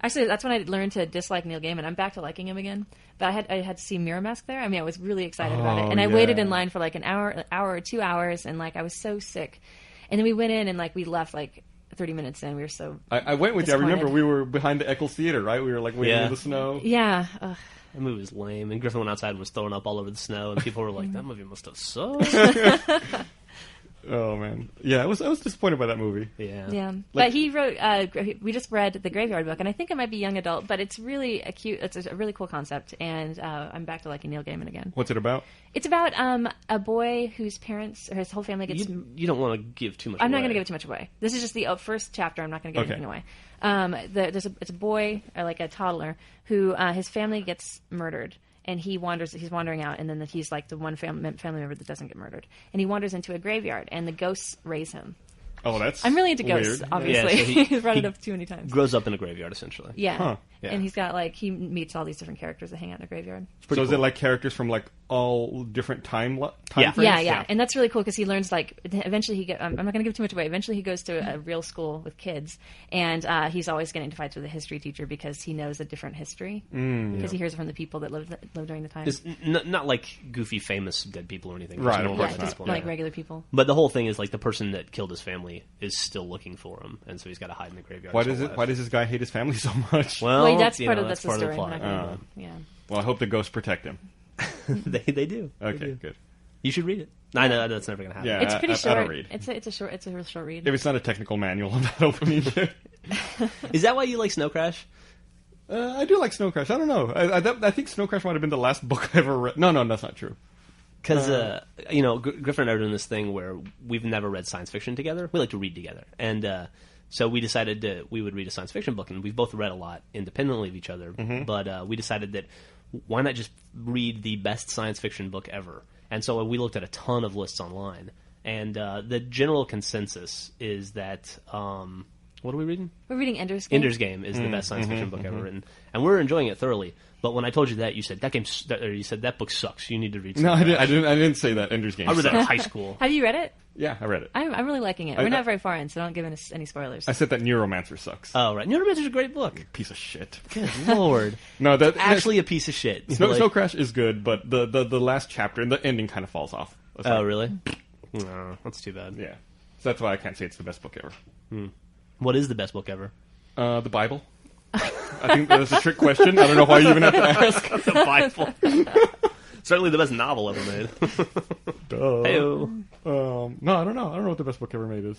Speaker 4: Actually, that's when I learned to dislike Neil Gaiman. I'm back to liking him again. But I had to see Mirror Mask there. I mean, I was really excited about it.
Speaker 3: Oh,
Speaker 4: And I
Speaker 3: yeah.
Speaker 4: waited in line for like an hour or 2 hours, and like I was so sick. And then we went in and like we left like 30 minutes in. We were so
Speaker 3: I went with you. I remember
Speaker 4: Disappointed.
Speaker 3: we were behind the Eccles Theater, right? We were like waiting
Speaker 2: Yeah.
Speaker 3: in the snow.
Speaker 4: yeah. Ugh.
Speaker 2: that movie was lame. And Griffin went outside and was throwing up all over the snow, and people were like, "That movie must have sucked."
Speaker 3: Oh man, yeah, I was disappointed by that movie.
Speaker 2: Yeah,
Speaker 4: Yeah, but he wrote. We just read the Graveyard book, and I think it might be young adult, but it's really a cute. It's a really cool concept, and I'm back to liking Neil Gaiman again.
Speaker 3: What's it about?
Speaker 4: It's about a boy whose parents or his whole family gets.
Speaker 2: You don't want to give too much.
Speaker 4: I'm not
Speaker 2: away.
Speaker 4: going to give too much away. This is just the first chapter. I'm not going to give
Speaker 3: Okay.
Speaker 4: anything away. It's a boy, or like a toddler, who his family gets murdered. And he's wandering out, and then he's like the one family member that doesn't get murdered. And he wanders into a graveyard, and the ghosts raise him.
Speaker 3: Oh, that's
Speaker 4: I'm really into ghosts,
Speaker 3: weird.
Speaker 4: obviously.
Speaker 2: Yeah, so
Speaker 4: He's brought it up too many times.
Speaker 2: Grows up in a graveyard, essentially.
Speaker 4: Yeah.
Speaker 3: Huh.
Speaker 2: Yeah.
Speaker 4: And he's got, like, he meets all these different characters that hang out in a graveyard.
Speaker 3: So is it like characters from like all different time
Speaker 2: Yeah.
Speaker 3: frames?
Speaker 4: Yeah. And that's really cool because he learns, like, eventually I'm not going to give too much away. Eventually he goes to a real school with kids, and he's always getting into fights with a history teacher because he knows a different history. Because he hears it from the people that lived during the time.
Speaker 2: It's not like goofy, famous dead people or anything.
Speaker 3: Right,
Speaker 2: Just
Speaker 3: of
Speaker 2: normal
Speaker 3: course
Speaker 4: Yeah, just
Speaker 2: people.
Speaker 4: like regular people.
Speaker 2: But the whole thing is, like, the person that killed his family is still looking for him, and so he's got to hide in the graveyard.
Speaker 3: Why
Speaker 2: his
Speaker 3: does
Speaker 2: whole
Speaker 3: it? Why
Speaker 2: life.
Speaker 3: does this guy hate his family so much?
Speaker 2: Well,
Speaker 4: That's
Speaker 2: you
Speaker 4: part
Speaker 2: know,
Speaker 4: of
Speaker 2: that's
Speaker 4: the
Speaker 2: part
Speaker 4: story.
Speaker 2: of the
Speaker 4: We're
Speaker 2: plot.
Speaker 4: not gonna- yeah.
Speaker 3: Well, I hope the ghosts protect him.
Speaker 2: They do.
Speaker 3: Okay,
Speaker 2: They do.
Speaker 3: good.
Speaker 2: You should read it. I know that's never going to happen.
Speaker 3: Yeah.
Speaker 4: It's pretty
Speaker 3: I
Speaker 4: short.
Speaker 3: don't read.
Speaker 4: It's a real short read.
Speaker 3: If it's not a technical manual about opening it.
Speaker 2: Is that why you like Snow Crash?
Speaker 3: I do like Snow Crash. I don't know. I think Snow Crash might have been the last book I ever read. No, that's not true.
Speaker 2: Because, Griffon and I are doing this thing where we've never read science fiction together. We like to read together. And so we decided that we would read a science fiction book, and we've both read a lot independently of each other. But we decided that why not just read the best science fiction book ever? And so we looked at a ton of lists online. And the general consensus is that... what are we reading?
Speaker 4: We're reading Ender's Game.
Speaker 2: Ender's Game is the best science fiction book ever written, and we're enjoying it thoroughly. But when I told you that, you said you said that book sucks. You need to read.
Speaker 3: No,
Speaker 2: Snow Crash."
Speaker 3: I didn't say that. Ender's Game.
Speaker 2: I read that in
Speaker 3: sucks.
Speaker 2: high school.
Speaker 4: Have you read it?
Speaker 3: Yeah, I read it.
Speaker 4: I'm really liking it. We're not very far in, so don't give us any spoilers.
Speaker 3: I said that Neuromancer sucks.
Speaker 2: Oh right, Neuromancer's a great book.
Speaker 3: Piece of shit.
Speaker 2: Good lord,
Speaker 3: No, that
Speaker 2: actually a piece of shit.
Speaker 3: Snow Crash is good, but the last chapter and the ending kind of falls off. It's
Speaker 2: Oh
Speaker 3: like-
Speaker 2: really? No, that's too bad.
Speaker 3: Yeah. So that's why I can't say it's the best book ever.
Speaker 2: What is the best book ever?
Speaker 3: The Bible. I think that's a trick question. I don't know why you even have to ask.
Speaker 2: The Bible. Certainly the best novel ever made.
Speaker 3: Duh.
Speaker 2: Heyo.
Speaker 3: No, I don't know. I don't know what the best book ever made is.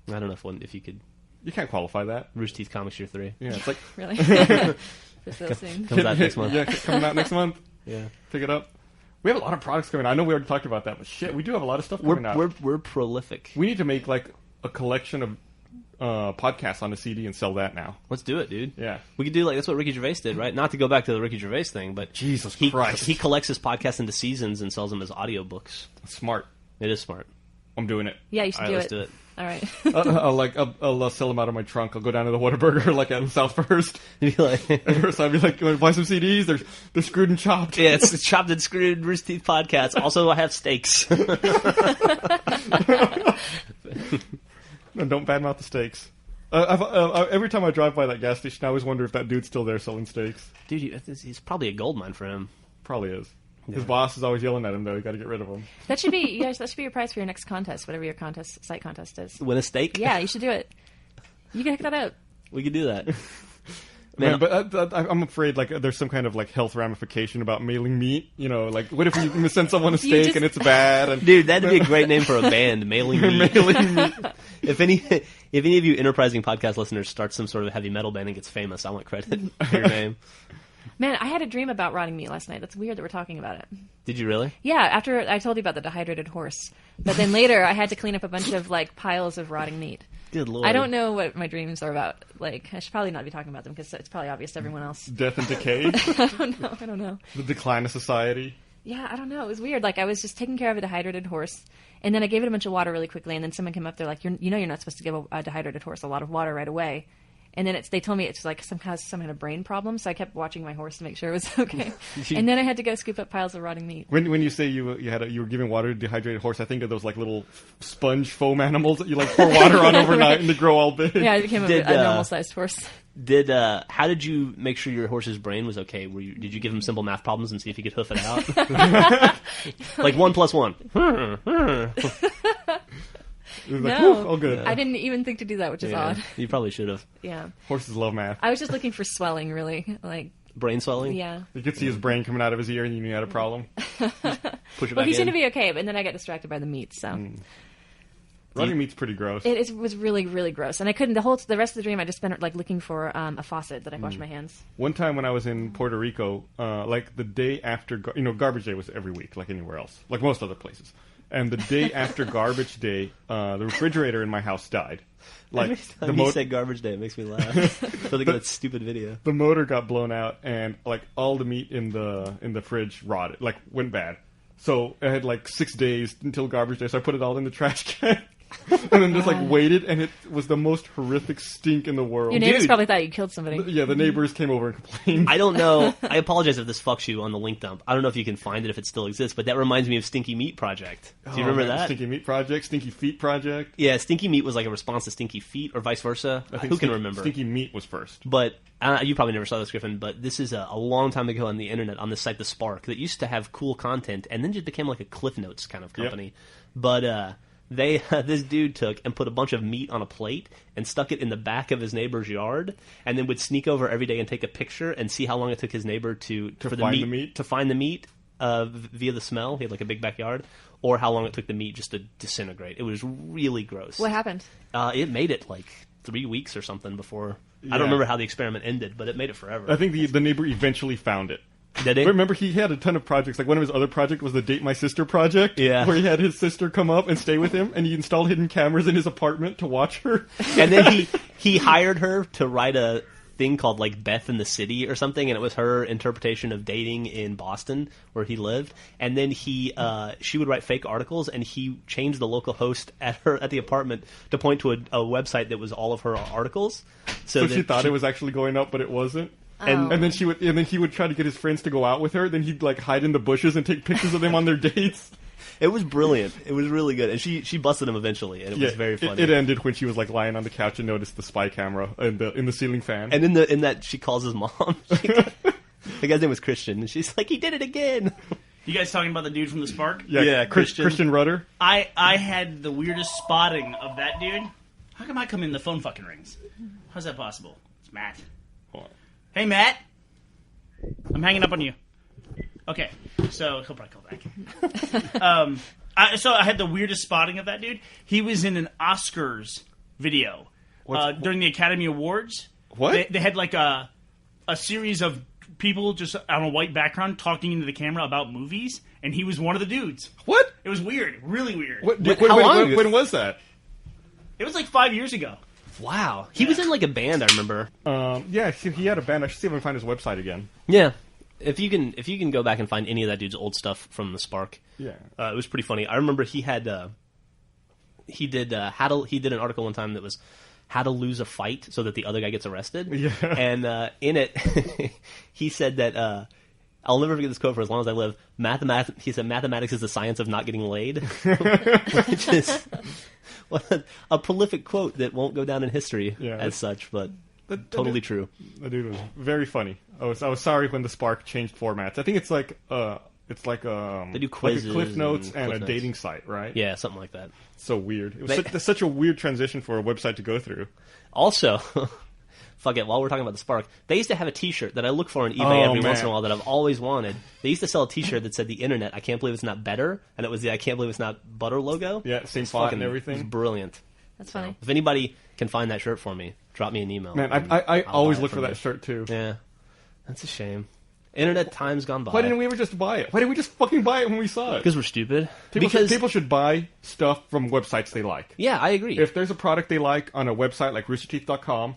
Speaker 2: I don't know if you could.
Speaker 3: You can't qualify that.
Speaker 2: Rooster Teeth Comics Year 3
Speaker 3: Yeah, it's like
Speaker 4: Really? For so soon.
Speaker 2: comes out next month.
Speaker 3: Yeah, coming out next month.
Speaker 2: Yeah.
Speaker 3: Pick it up. We have a lot of products coming out. I know we already talked about that, but shit, we do have a lot of stuff coming out.
Speaker 2: We're prolific.
Speaker 3: We need to make like a collection of podcasts on a CD and sell that now.
Speaker 2: Let's do it, dude.
Speaker 3: Yeah.
Speaker 2: We could do that's what Ricky Gervais did, right? Not to go back to the Ricky Gervais thing, but
Speaker 3: Jesus
Speaker 2: he
Speaker 3: Christ.
Speaker 2: he collects his podcasts into seasons and sells them as audiobooks.
Speaker 3: Smart.
Speaker 2: It is smart.
Speaker 3: I'm doing it.
Speaker 4: Yeah, you should
Speaker 2: All right,
Speaker 4: do
Speaker 2: let's
Speaker 4: it.
Speaker 2: do it.
Speaker 4: All right.
Speaker 3: I'll sell them out of my trunk. I'll go down to the Whataburger like at South First.
Speaker 2: You'd be like,
Speaker 3: At first I'll be like, "You want to buy some CDs? They're screwed and chopped."
Speaker 2: yeah, it's Chopped and Screwed Rooster Teeth podcast. Also, I have steaks.
Speaker 3: No, don't badmouth the steaks. Every time I drive by that gas station, I always wonder if that dude's still there selling steaks.
Speaker 2: Dude, he's probably a gold mine for him.
Speaker 3: Probably is. His boss is always yelling at him, though. You got to get rid of him.
Speaker 4: That should be your prize for your next contest, whatever your site contest is.
Speaker 2: Win a steak?
Speaker 4: Yeah, you should do it. You can hook that out.
Speaker 2: We could do that.
Speaker 3: Man, but I'm afraid like there's some kind of like health ramification about mailing meat. You know, like what if you send someone a steak
Speaker 4: just-
Speaker 3: and it's bad? And
Speaker 2: Dude, that'd be a great name for a band, Mailing Meat.
Speaker 3: mailing meat.
Speaker 2: If any of you enterprising podcast listeners start some sort of heavy metal band and gets famous, I want credit for your name.
Speaker 4: Man, I had a dream about rotting meat last night. That's weird that we're talking about it.
Speaker 2: Did you really?
Speaker 4: Yeah, after I told you about the dehydrated horse. But then later I had to clean up a bunch of like piles of rotting meat.
Speaker 2: Good lord.
Speaker 4: I don't know what my dreams are about. Like, I should probably not be talking about them because it's probably obvious to everyone else.
Speaker 3: Death and decay.
Speaker 4: I don't know.
Speaker 3: The decline of society.
Speaker 4: Yeah, I don't know. It was weird. Like, I was just taking care of a dehydrated horse, and then I gave it a bunch of water really quickly, and then someone came up there like, you're not supposed to give a dehydrated horse a lot of water right away. And then they told me it's like some kind of brain problem, so I kept watching my horse to make sure it was okay. And then I had to go scoop up piles of rotting meat.
Speaker 3: When you say you were giving water to a dehydrated horse, I think of those like little sponge foam animals that you like pour water on overnight and they grow all big.
Speaker 4: Yeah, I became a normal-sized horse.
Speaker 2: How did you make sure your horse's brain was okay? Did you give him simple math problems and see if he could hoof it out? Like 1 + 1.
Speaker 3: It was like,
Speaker 4: No,
Speaker 3: "Whew, all good.
Speaker 4: I didn't even think to do that, which is odd.
Speaker 2: You probably should have.
Speaker 4: Yeah,
Speaker 3: Horses love math.
Speaker 4: I was just looking for swelling, really. Like,
Speaker 2: Brain swelling?
Speaker 4: yeah.
Speaker 3: You could see his brain coming out of his ear, and you knew he had a problem.
Speaker 2: Push it
Speaker 4: Well,
Speaker 2: back
Speaker 4: he seemed
Speaker 2: in.
Speaker 4: to be okay, but then I got distracted by the meat. So
Speaker 3: Rotting meat's pretty gross.
Speaker 4: it was really, really gross, and I couldn't. The rest of the dream, I just spent like looking for a faucet that I wash my hands.
Speaker 3: One time when I was in Puerto Rico, like the day after, Garbage Day was every week, like anywhere else, like most other places. And the day after Garbage Day, the refrigerator in my house died. Like
Speaker 2: Every time you say garbage day, it makes me laugh. For that stupid video.
Speaker 3: the motor got blown out, and like all the meat in the fridge rotted, like went bad. So I had like 6 days until Garbage Day, so I put it all in the trash can. and then just like waited, and it was the most horrific stink in the world.
Speaker 4: Your neighbors probably thought you killed somebody.
Speaker 3: Yeah, the neighbors came over and complained.
Speaker 2: I don't know. I apologize if this fucks you on the link dump. I don't know if you can find it if it still exists, but that reminds me of Stinky Meat Project. Do you remember that?
Speaker 3: Stinky Meat Project, Stinky Feet Project.
Speaker 2: Yeah, Stinky Meat was like a response to Stinky Feet, or vice versa. Who can remember?
Speaker 3: Stinky Meat was first.
Speaker 2: But you probably never saw this, Griffin, but this is a long time ago on the internet, on the site The Spark, that used to have cool content, and then just became like a Cliff Notes kind of company. Yep. But this dude took and put a bunch of meat on a plate and stuck it in the back of his neighbor's yard, and then would sneak over every day and take a picture and see how long it took his neighbor to find the meat via the smell. He had like a big backyard, or how long it took the meat just to disintegrate. It was really gross.
Speaker 4: What happened?
Speaker 2: It made it like 3 weeks or something before. Yeah. I don't remember how the experiment ended, but it made it forever.
Speaker 3: I think the neighbor eventually found it.
Speaker 2: Did he?
Speaker 3: Remember, he had a ton of projects. Like, one of his other projects was the Date My Sister project.
Speaker 2: Yeah.
Speaker 3: Where he had his sister come up and stay with him, and he installed hidden cameras in his apartment to watch her.
Speaker 2: And then he hired her to write a thing called, like, Beth in the City or something, and it was her interpretation of dating in Boston, where he lived. And then she would write fake articles, and he changed the local host at the apartment to point to a website that was all of her articles.
Speaker 3: So she thought it was actually going up, but it wasn't. And then he would try to get his friends to go out with her. Then he'd like hide in the bushes and take pictures of them on their dates.
Speaker 2: It was brilliant. It was really good, and she busted him eventually, and it was very funny.
Speaker 3: It ended when she was like lying on the couch and noticed the spy camera in the ceiling fan.
Speaker 2: And in that she calls his mom. The guy's name was Christian, and she's like, "He did it again."
Speaker 5: You guys talking about the dude from the Spark?
Speaker 3: Yeah, Christian Rudder.
Speaker 5: I had the weirdest spotting of that dude. How come I come in the phone fucking rings? How's that possible? It's Matt. Hey, Matt. I'm hanging up on you. Okay, so he'll probably call back. So I had the weirdest spotting of that dude. He was in an Oscars video during the Academy Awards.
Speaker 3: What?
Speaker 5: They had like a series of people just on a white background talking into the camera about movies, and he was one of the dudes.
Speaker 3: What?
Speaker 5: It was weird. Really weird.
Speaker 3: When was that?
Speaker 5: It was like 5 years ago.
Speaker 2: Wow. He was in like a band, I remember.
Speaker 3: Yeah, he had a band. I should see if I can find his website again.
Speaker 2: Yeah. If you can go back and find any of that dude's old stuff from the Spark.
Speaker 3: Yeah.
Speaker 2: It was pretty funny. I remember he did an article one time that was how to lose a fight so that the other guy gets arrested.
Speaker 3: Yeah.
Speaker 2: And in it he said that I'll never forget this quote for as long as I live. He said mathematics is the science of not getting laid. Which is a prolific quote that won't go down in history as such, but totally true.
Speaker 3: The dude was very funny. I was sorry when the Spark changed formats. I think it's like
Speaker 2: they do quizzes,
Speaker 3: like a Cliff Notes and a
Speaker 2: Notes.
Speaker 3: dating site, right?
Speaker 2: Yeah, something like that.
Speaker 3: So weird. It was such a weird transition for a website to go through.
Speaker 2: Also, fuck it, while we're talking about the Spark, they used to have a t-shirt that I look for on eBay every once in a while that I've always wanted. They used to sell a t-shirt that said the internet, I can't believe it's not better, and it was the I can't believe it's not butter logo.
Speaker 3: Yeah, same font and everything.
Speaker 2: It was brilliant.
Speaker 4: That's funny.
Speaker 2: If anybody can find that shirt for me, drop me an email.
Speaker 3: Man, I always look for that shirt too.
Speaker 2: Yeah. That's a shame. Internet time's gone by.
Speaker 3: Why didn't we ever just buy it? Why didn't we just fucking buy it when we saw it?
Speaker 2: Because we're stupid.
Speaker 3: People should buy stuff from websites they like.
Speaker 2: Yeah, I agree.
Speaker 3: If there's a product they like on a website like roosterteeth.com,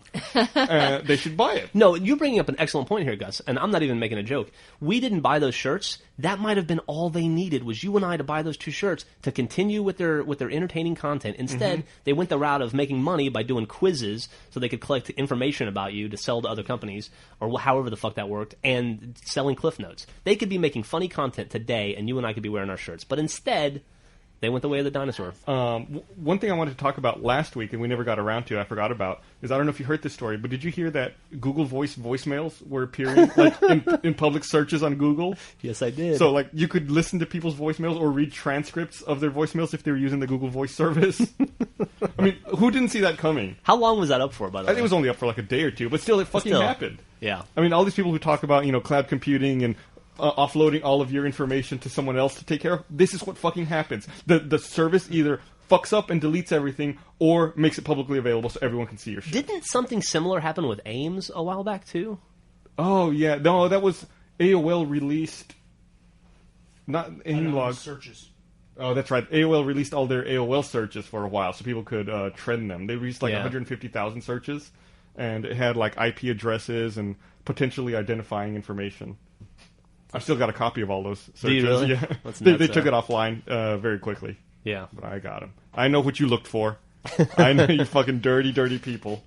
Speaker 3: they should buy it.
Speaker 2: No, you're bringing up an excellent point here, Gus, and I'm not even making a joke. We didn't buy those shirts. That might have been all they needed, was you and I to buy those 2 shirts to continue with their entertaining content. Instead, they went the route of making money by doing quizzes so they could collect information about you to sell to other companies, or however the fuck that worked, and selling Cliff Notes. They could be making funny content today, and you and I could be wearing our shirts. But instead, they went the way of the dinosaur.
Speaker 3: One thing I wanted to talk about last week, and we never got around to, I forgot about, is I don't know if you heard this story, but did you hear that Google Voice voicemails were appearing like in public searches on Google?
Speaker 2: Yes, I did.
Speaker 3: So like you could listen to people's voicemails or read transcripts of their voicemails if they were using the Google Voice service. I mean, who didn't see that coming?
Speaker 2: How long was that up for, by the way?
Speaker 3: I think it was only up for like a day or two, but still, it fucking happened.
Speaker 2: Yeah.
Speaker 3: I mean, all these people who talk about, cloud computing and offloading all of your information to someone else to take care of, this is what fucking happens. The service either fucks up and deletes everything or makes it publicly available so everyone can see your shit.
Speaker 2: Didn't something similar happen with Ames a while back, too?
Speaker 3: Oh, yeah. No, that was AOL released... Not AIMlog.
Speaker 5: Searches.
Speaker 3: Oh, that's right. AOL released all their AOL searches for a while so people could trend them. They released 150,000 searches, and it had like IP addresses and potentially identifying information. I've still got a copy of all those searches.
Speaker 2: Do you really?
Speaker 3: Yeah.
Speaker 2: That's
Speaker 3: They
Speaker 2: nuts,
Speaker 3: took it offline very quickly.
Speaker 2: Yeah.
Speaker 3: But I got them. I know what you looked for. I know you fucking dirty, dirty people.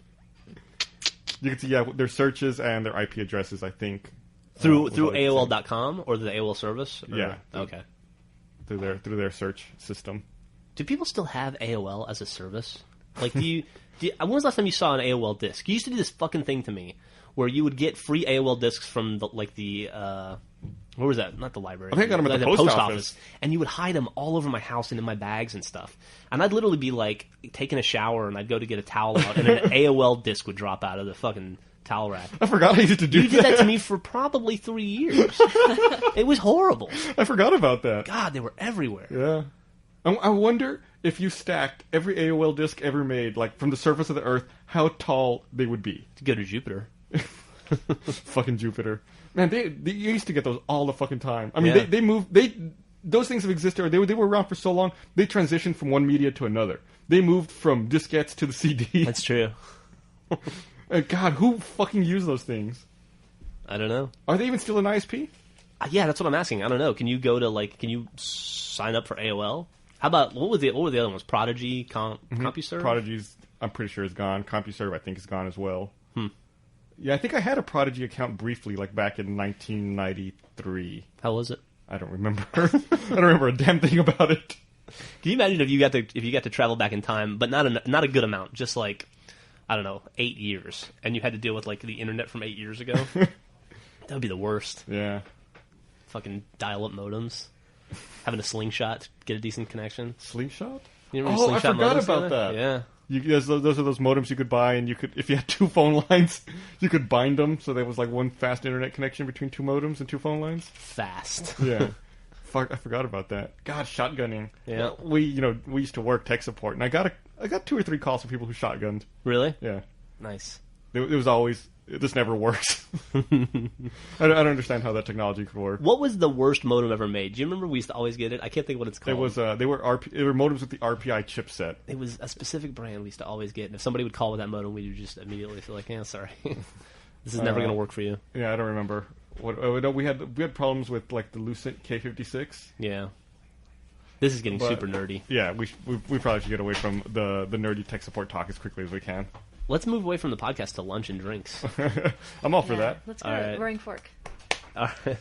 Speaker 3: You can see, their searches and their IP addresses, I think.
Speaker 2: Through AOL.com or the AOL service? Or?
Speaker 3: Yeah.
Speaker 2: Okay.
Speaker 3: Through their search system.
Speaker 2: Do people still have AOL as a service? Like, when was the last time you saw an AOL disc? You used to do this fucking thing to me where you would get free AOL discs from where was that? Not the library.
Speaker 3: I think I got them at the post office.
Speaker 2: And you would hide them all over my house and in my bags and stuff. And I'd literally be like taking a shower and I'd go to get a towel out and an AOL disc would drop out of the fucking towel rack.
Speaker 3: I forgot I used to do that.
Speaker 2: You did that to me for probably 3 years. It was horrible.
Speaker 3: I forgot about that.
Speaker 2: God, they were everywhere.
Speaker 3: Yeah. I wonder if you stacked every AOL disc ever made, like from the surface of the Earth, how tall they would be.
Speaker 2: To go to Jupiter.
Speaker 3: Fucking Jupiter. Man, they used to get those all the fucking time. I mean, they moved. Those things have existed, or they were around for so long, they transitioned from one media to another. They moved from diskettes to the CD.
Speaker 2: That's true.
Speaker 3: God, who fucking used those things?
Speaker 2: I don't know.
Speaker 3: Are they even still an ISP?
Speaker 2: Yeah, that's what I'm asking. I don't know. Can you go to can you sign up for AOL? How about what were the other ones? Prodigy, CompuServe?
Speaker 3: Prodigy's, I'm pretty sure, is gone. CompuServe, I think, is gone as well. Yeah, I think I had a Prodigy account briefly, like back in 1993.
Speaker 2: How was it?
Speaker 3: I don't remember. I don't remember a damn thing about it.
Speaker 2: Can you imagine if you got to travel back in time, but not a good amount, just like, I don't know, 8 years, and you had to deal with like the internet from 8 years ago? That would be the worst.
Speaker 3: Yeah.
Speaker 2: Fucking dial-up modems, having a slingshot to get a decent connection.
Speaker 3: Slingshot?
Speaker 2: You remember slingshot
Speaker 3: I forgot
Speaker 2: modems
Speaker 3: about that.
Speaker 2: Yeah.
Speaker 3: Those are those modems you could buy, and you could, if you had two phone lines, you could bind them so there was like one fast internet connection between two modems and two phone lines.
Speaker 2: Fast.
Speaker 3: Yeah. Fuck, I forgot about that. God, shotgunning.
Speaker 2: Yeah.
Speaker 3: We used to work tech support, and I got 2 or 3 calls from people who shotgunned.
Speaker 2: Really?
Speaker 3: Yeah.
Speaker 2: Nice.
Speaker 3: It was always, this never works. I don't understand how that technology could work.
Speaker 2: What was the worst modem ever made? Do you remember we used to always get it? I can't think of what it's called.
Speaker 3: It was they were modems with the RPI chipset.
Speaker 2: It was a specific brand we used to always get, and if somebody would call with that modem, we would just immediately feel like, yeah, sorry, this is never going to work for you.
Speaker 3: Yeah, I don't remember. We had problems with like the Lucent K56.
Speaker 2: Yeah. This is getting super nerdy.
Speaker 3: Yeah, we probably should get away from the nerdy tech support talk as quickly as we can.
Speaker 2: Let's move away from the podcast to lunch and drinks.
Speaker 3: I'm all for that.
Speaker 4: Let's go to Roaring Fork.
Speaker 2: All right.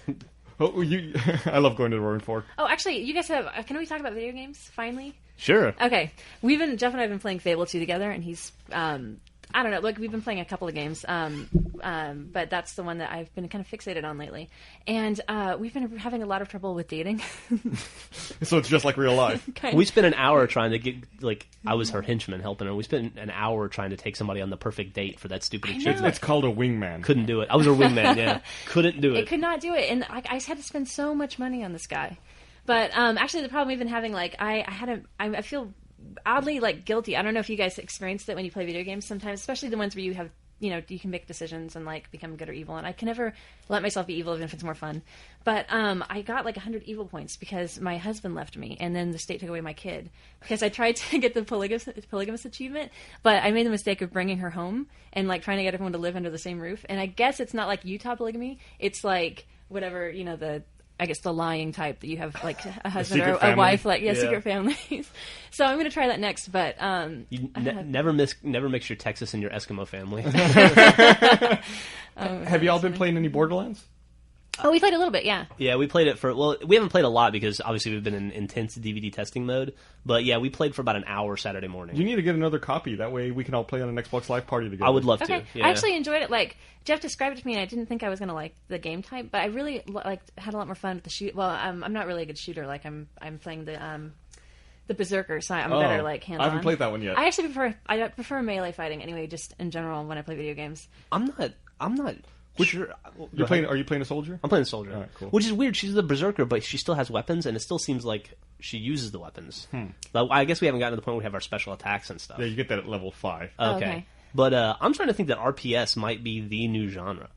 Speaker 3: I love going to the Roaring Fork.
Speaker 4: Oh, actually, you guys have... Can we talk about video games, finally?
Speaker 2: Sure.
Speaker 4: Okay. Jeff and I have been playing Fable 2 together, and he's... I don't know, like, we've been playing a couple of games, but that's the one that I've been kind of fixated on lately. And we've been having a lot of trouble with dating.
Speaker 3: So it's just like real life.
Speaker 2: We spent an hour trying to get, like, I was her henchman helping her. We spent an hour trying to take somebody on the perfect date for that stupid achievement.
Speaker 3: It's called a wingman.
Speaker 2: Couldn't do it. I was her wingman, yeah. Couldn't do it.
Speaker 4: It could not do it, and I just had to spend so much money on this guy. But actually, the problem we've been having, like, I feel oddly like guilty. I don't know if you guys experienced it when you play video games sometimes, especially the ones where you have, you can make decisions and like become good or evil, and I can never let myself be evil even if it's more fun. But I got like 100 evil points because my husband left me, and then the state took away my kid because I tried to get the polygamous achievement, but I made the mistake of bringing her home and like trying to get everyone to live under the same roof. And I guess it's not like Utah polygamy, it's like whatever, the lying type that you have like a husband or a wife, like secret families. So I'm going to try that next. But
Speaker 2: you never mix your Texas and your Eskimo family.
Speaker 3: Have y'all been playing any Borderlands?
Speaker 4: Oh, we played a little bit, yeah.
Speaker 2: Yeah, we played it we haven't played a lot because obviously we've been in intense DVD testing mode. But yeah, we played for about an hour Saturday morning.
Speaker 3: You need to get another copy. That way we can all play on an Xbox Live Party together.
Speaker 2: I would love
Speaker 4: to.
Speaker 2: Yeah.
Speaker 4: I actually enjoyed it. Like, Jeff described it to me, and I didn't think I was going to like the game type, but I really had a lot more fun with the shoot. Well, I'm not really a good shooter. Like, I'm playing the Berserker, so I'm better like hands-on.
Speaker 3: I haven't played that one yet.
Speaker 4: I actually prefer melee fighting anyway, just in general when I play video games.
Speaker 2: I'm not.
Speaker 3: Are you playing a soldier?
Speaker 2: I'm playing a soldier.
Speaker 3: All right, cool.
Speaker 2: Which is weird. She's the berserker, but she still has weapons, and it still seems like she uses the weapons. I guess we haven't gotten to the point where we have our special attacks and stuff.
Speaker 3: Yeah, you get that at level 5.
Speaker 2: Okay. But I'm trying to think that RPS might be the new genre.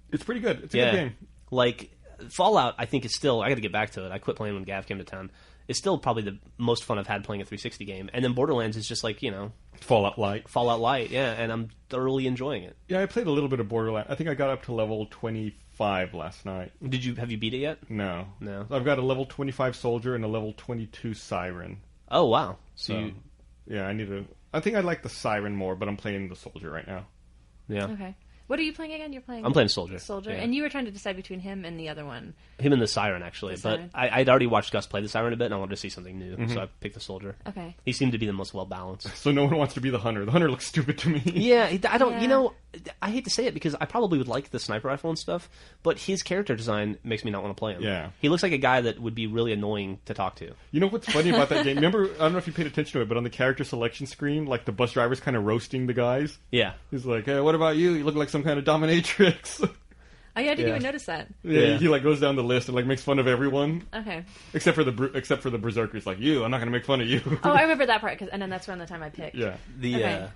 Speaker 3: It's pretty good. It's a good game.
Speaker 2: Like, Fallout, I think, is still... I got to get back to it. I quit playing when Gav came to town. It's still probably the most fun I've had playing a 360 game. And then Borderlands is just like,
Speaker 3: Fallout Light.
Speaker 2: Fallout Light, yeah, and I'm thoroughly enjoying it.
Speaker 3: Yeah, I played a little bit of Borderlands. I think I got up to level 25 last night.
Speaker 2: Have you beat it yet?
Speaker 3: No.
Speaker 2: No.
Speaker 3: I've got a level 25 soldier and a level 22 siren.
Speaker 2: Oh wow!
Speaker 3: So, yeah, I think I like the Siren more, but I'm playing the Soldier right now.
Speaker 2: Yeah.
Speaker 4: Okay. What are you playing again? You're playing.
Speaker 2: I'm playing Soldier.
Speaker 4: Soldier,
Speaker 2: Yeah.
Speaker 4: and you were trying to decide between him and the other one.
Speaker 2: Him and the Siren, actually.
Speaker 4: The
Speaker 2: but
Speaker 4: Siren.
Speaker 2: I'd already watched Gus play the Siren a bit, and I wanted to see something new, so I picked the Soldier.
Speaker 4: Okay.
Speaker 2: He seemed to be the most well balanced.
Speaker 3: So no one wants to be the Hunter. The Hunter looks stupid to me.
Speaker 2: Yeah, I don't.
Speaker 4: Yeah.
Speaker 2: You know, I hate to say it because I probably would like the sniper rifle and stuff, but his character design makes me not want to play him.
Speaker 3: Yeah.
Speaker 2: He looks like a guy that would be really annoying to talk to.
Speaker 3: You know what's funny about that game? Remember, I don't know if you paid attention to it, but on the character selection screen, like the bus driver's kind of roasting the guys.
Speaker 2: Yeah.
Speaker 3: He's like, "Hey, what about you? You look like some kind of dominatrix."
Speaker 4: I didn't
Speaker 2: Yeah.
Speaker 4: even notice that.
Speaker 3: Yeah, he like goes down the list and like makes fun of everyone,
Speaker 4: Okay.
Speaker 3: except for the berserkers. Like, you, I'm not going to make fun of you.
Speaker 4: Oh, I remember that part, and then that's around the time I picked.
Speaker 3: Yeah.
Speaker 4: Okay.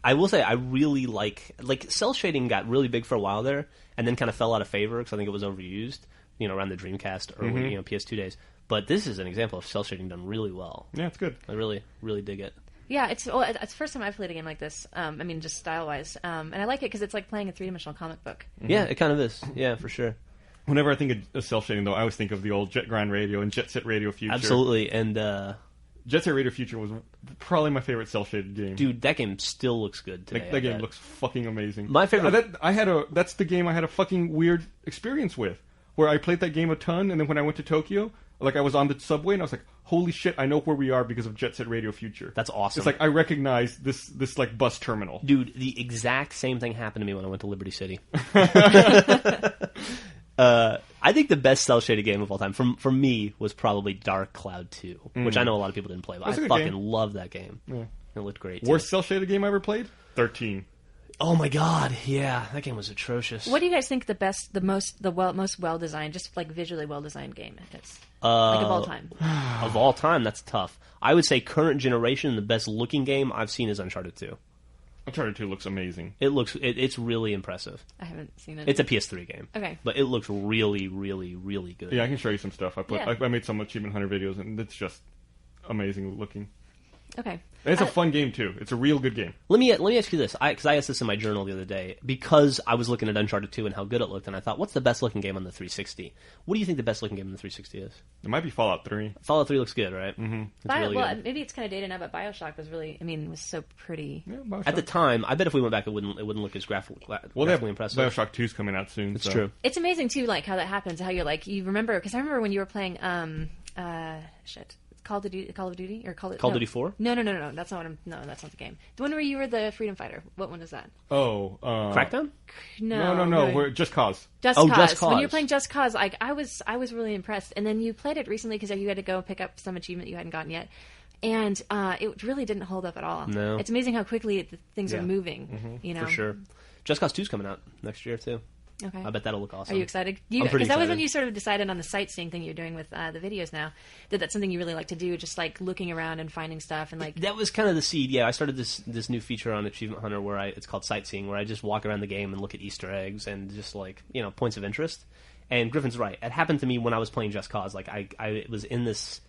Speaker 2: I will say I really like cell shading got really big for a while there, and then kind of fell out of favor because I think it was overused. Around the Dreamcast or PS2 days. But this is an example of cell shading done really well.
Speaker 3: Yeah, it's good.
Speaker 2: I really, really dig it.
Speaker 4: Yeah, it's the first time I've played a game like this. Just style-wise, and I like it because it's like playing a three-dimensional comic book.
Speaker 2: Yeah, it kind of is. Yeah, for sure.
Speaker 3: Whenever I think of cell shading, though, I always think of the old Jet Grind Radio and Jet Set Radio Future.
Speaker 2: Absolutely, and
Speaker 3: Jet Set Radio Future was probably my favorite cell shaded game.
Speaker 2: dude, that game still looks good today.
Speaker 3: That game looks fucking amazing.
Speaker 2: My favorite.
Speaker 3: That's the game I had a fucking weird experience with, where I played that game a ton, and then when I went to Tokyo, like I was on the subway and I was like, holy shit, I know where we are because of Jet Set Radio Future.
Speaker 2: That's awesome.
Speaker 3: It's like I recognize this like bus terminal.
Speaker 2: Dude, the exact same thing happened to me when I went to Liberty City. I think the best cell shaded game of all time for me was probably Dark Cloud 2, which I know a lot of people didn't play, but
Speaker 3: That's a
Speaker 2: I
Speaker 3: good
Speaker 2: fucking
Speaker 3: game.
Speaker 2: love that game.
Speaker 3: Yeah.
Speaker 2: It looked great.
Speaker 3: Worst
Speaker 2: Too.
Speaker 3: cell shaded game I ever played? 13.
Speaker 2: Oh my god, yeah, that game was atrocious.
Speaker 4: What do you guys think the most well designed, just like visually well designed game is? Like of all time.
Speaker 2: Of all time, that's tough. I would say current generation, the best looking game I've seen is Uncharted 2.
Speaker 3: Uncharted 2 looks amazing.
Speaker 2: It's really impressive.
Speaker 4: I haven't seen it.
Speaker 2: It's a PS3 game.
Speaker 4: Okay.
Speaker 2: But it looks really, really, really good.
Speaker 3: Yeah, I can show you some stuff.
Speaker 4: Yeah.
Speaker 3: I made some Achievement Hunter videos, and it's just amazing looking.
Speaker 4: Okay.
Speaker 3: And it's a fun game too. It's a real good game.
Speaker 2: Let me ask you this, because I asked this in my journal the other day, because I was looking at Uncharted 2 and how good it looked, and I thought, what's the best looking game on the 360? What do you think the best looking game on the 360 is?
Speaker 3: It might be Fallout 3.
Speaker 2: Fallout 3 looks good, right? Mm-hmm. It's really good.
Speaker 4: Maybe it's kind of dated now, but BioShock was really, was so pretty.
Speaker 3: Yeah, BioShock.
Speaker 2: At the time, I bet if we went back, it wouldn't look as graphically impressive.
Speaker 3: BioShock 2's coming out soon.
Speaker 2: It's
Speaker 3: so.
Speaker 2: true.
Speaker 4: It's amazing too, like how that happens. How you're like you remember because I remember when you were playing Call of Duty or Call of
Speaker 2: Duty 4?
Speaker 4: No, that's not what that's not the game. The one where you were the freedom fighter. What one is that?
Speaker 3: Oh,
Speaker 2: Crackdown?
Speaker 3: No. We're Just Cause.
Speaker 4: Just Cause.
Speaker 2: Just Cause.
Speaker 4: When you were playing Just Cause, I was really impressed. And then you played it recently because you had to go pick up some achievement you hadn't gotten yet. And it really didn't hold up at all.
Speaker 2: No.
Speaker 4: It's amazing how quickly things
Speaker 2: Yeah.
Speaker 4: are moving.
Speaker 2: For sure. Just Cause 2's coming out next year, too.
Speaker 4: Okay.
Speaker 2: I bet that'll look awesome.
Speaker 4: Are you excited?
Speaker 2: I'm pretty
Speaker 4: Because that was when
Speaker 2: excited.
Speaker 4: you sort of decided on the sightseeing thing you're doing with the videos now. That's something you really like to do, just like looking around and finding stuff and like.
Speaker 2: That was kind of the seed. Yeah, I started this new feature on Achievement Hunter where it's called Sightseeing, where I just walk around the game and look at Easter eggs and just like points of interest. And Griffin's right. It happened to me when I was playing Just Cause. Like I was in this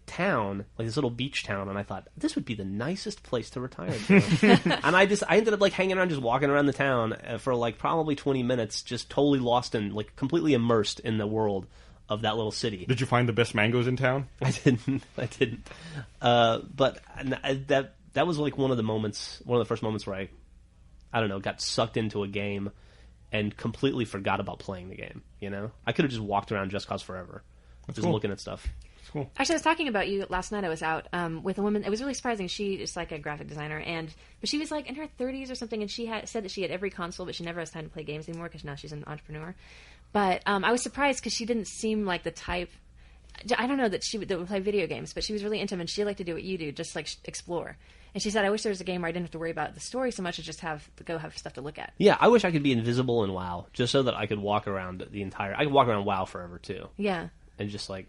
Speaker 2: town, like this little beach town, and I thought this would be the nicest place to retire to. And I ended up like hanging around, just walking around the town for like probably 20 minutes, just totally lost and like completely immersed in the world of that little city.
Speaker 3: Did you find the best mangoes in town?
Speaker 2: I didn't. But that was like one of the first moments where I don't know, got sucked into a game and completely forgot about playing the game. I could have just walked around Just Cause forever, just
Speaker 3: cool.
Speaker 2: looking at stuff.
Speaker 3: Cool.
Speaker 4: Actually, I was talking about you last night. I was out with a woman. It was really surprising. She is like a graphic designer, but she was like in her 30s or something, and she said that she had every console, but she never has time to play games anymore because now she's an entrepreneur. But I was surprised because she didn't seem like the type. I don't know that that would play video games, but she was really into them, and she liked to do what you do, just like explore. And she said, "I wish there was a game where I didn't have to worry about the story so much as just have stuff to look at."
Speaker 2: Yeah, I wish I could be invisible in WoW, just so that I could walk around I could walk around WoW forever too.
Speaker 4: Yeah.
Speaker 2: And just like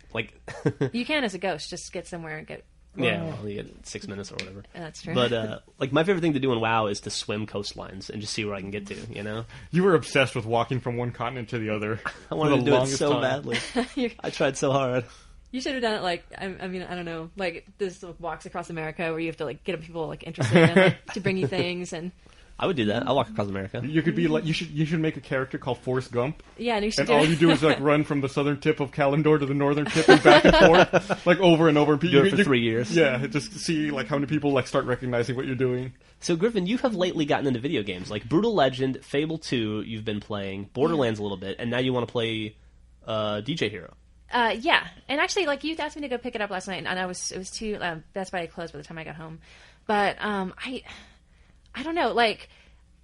Speaker 4: You can as a ghost just get somewhere and get.
Speaker 2: yeah, well, you get 6 minutes or whatever.
Speaker 4: That's true.
Speaker 2: But like my favorite thing to do in WoW is to swim coastlines and just see where I can get to.
Speaker 3: You were obsessed with walking from one continent to the other.
Speaker 2: I wanted to do it
Speaker 3: longest
Speaker 2: so
Speaker 3: time.
Speaker 2: badly. I tried so hard.
Speaker 4: You should have done it like I don't know, like this walks across America where you have to like get people like interested in like, to bring you things and.
Speaker 2: I would do that. I'll walk across America.
Speaker 3: You could be like you should make a character called Forrest Gump.
Speaker 4: Yeah, and you should
Speaker 3: And
Speaker 4: do
Speaker 3: all
Speaker 4: it.
Speaker 3: you do is like run from the southern tip of Kalimdor to the northern tip and back and forth, like over and over.
Speaker 2: Do it for 3 years.
Speaker 3: Yeah, just see like how many people like start recognizing what you're doing.
Speaker 2: So, Griffin, you have lately gotten into video games like Brutal Legend, Fable 2. You've been playing Borderlands a little bit, and now you want to play DJ Hero.
Speaker 4: Yeah, and actually, like you asked me to go pick it up last night, and it was too Best Buy closed by the time I got home. But I don't know, like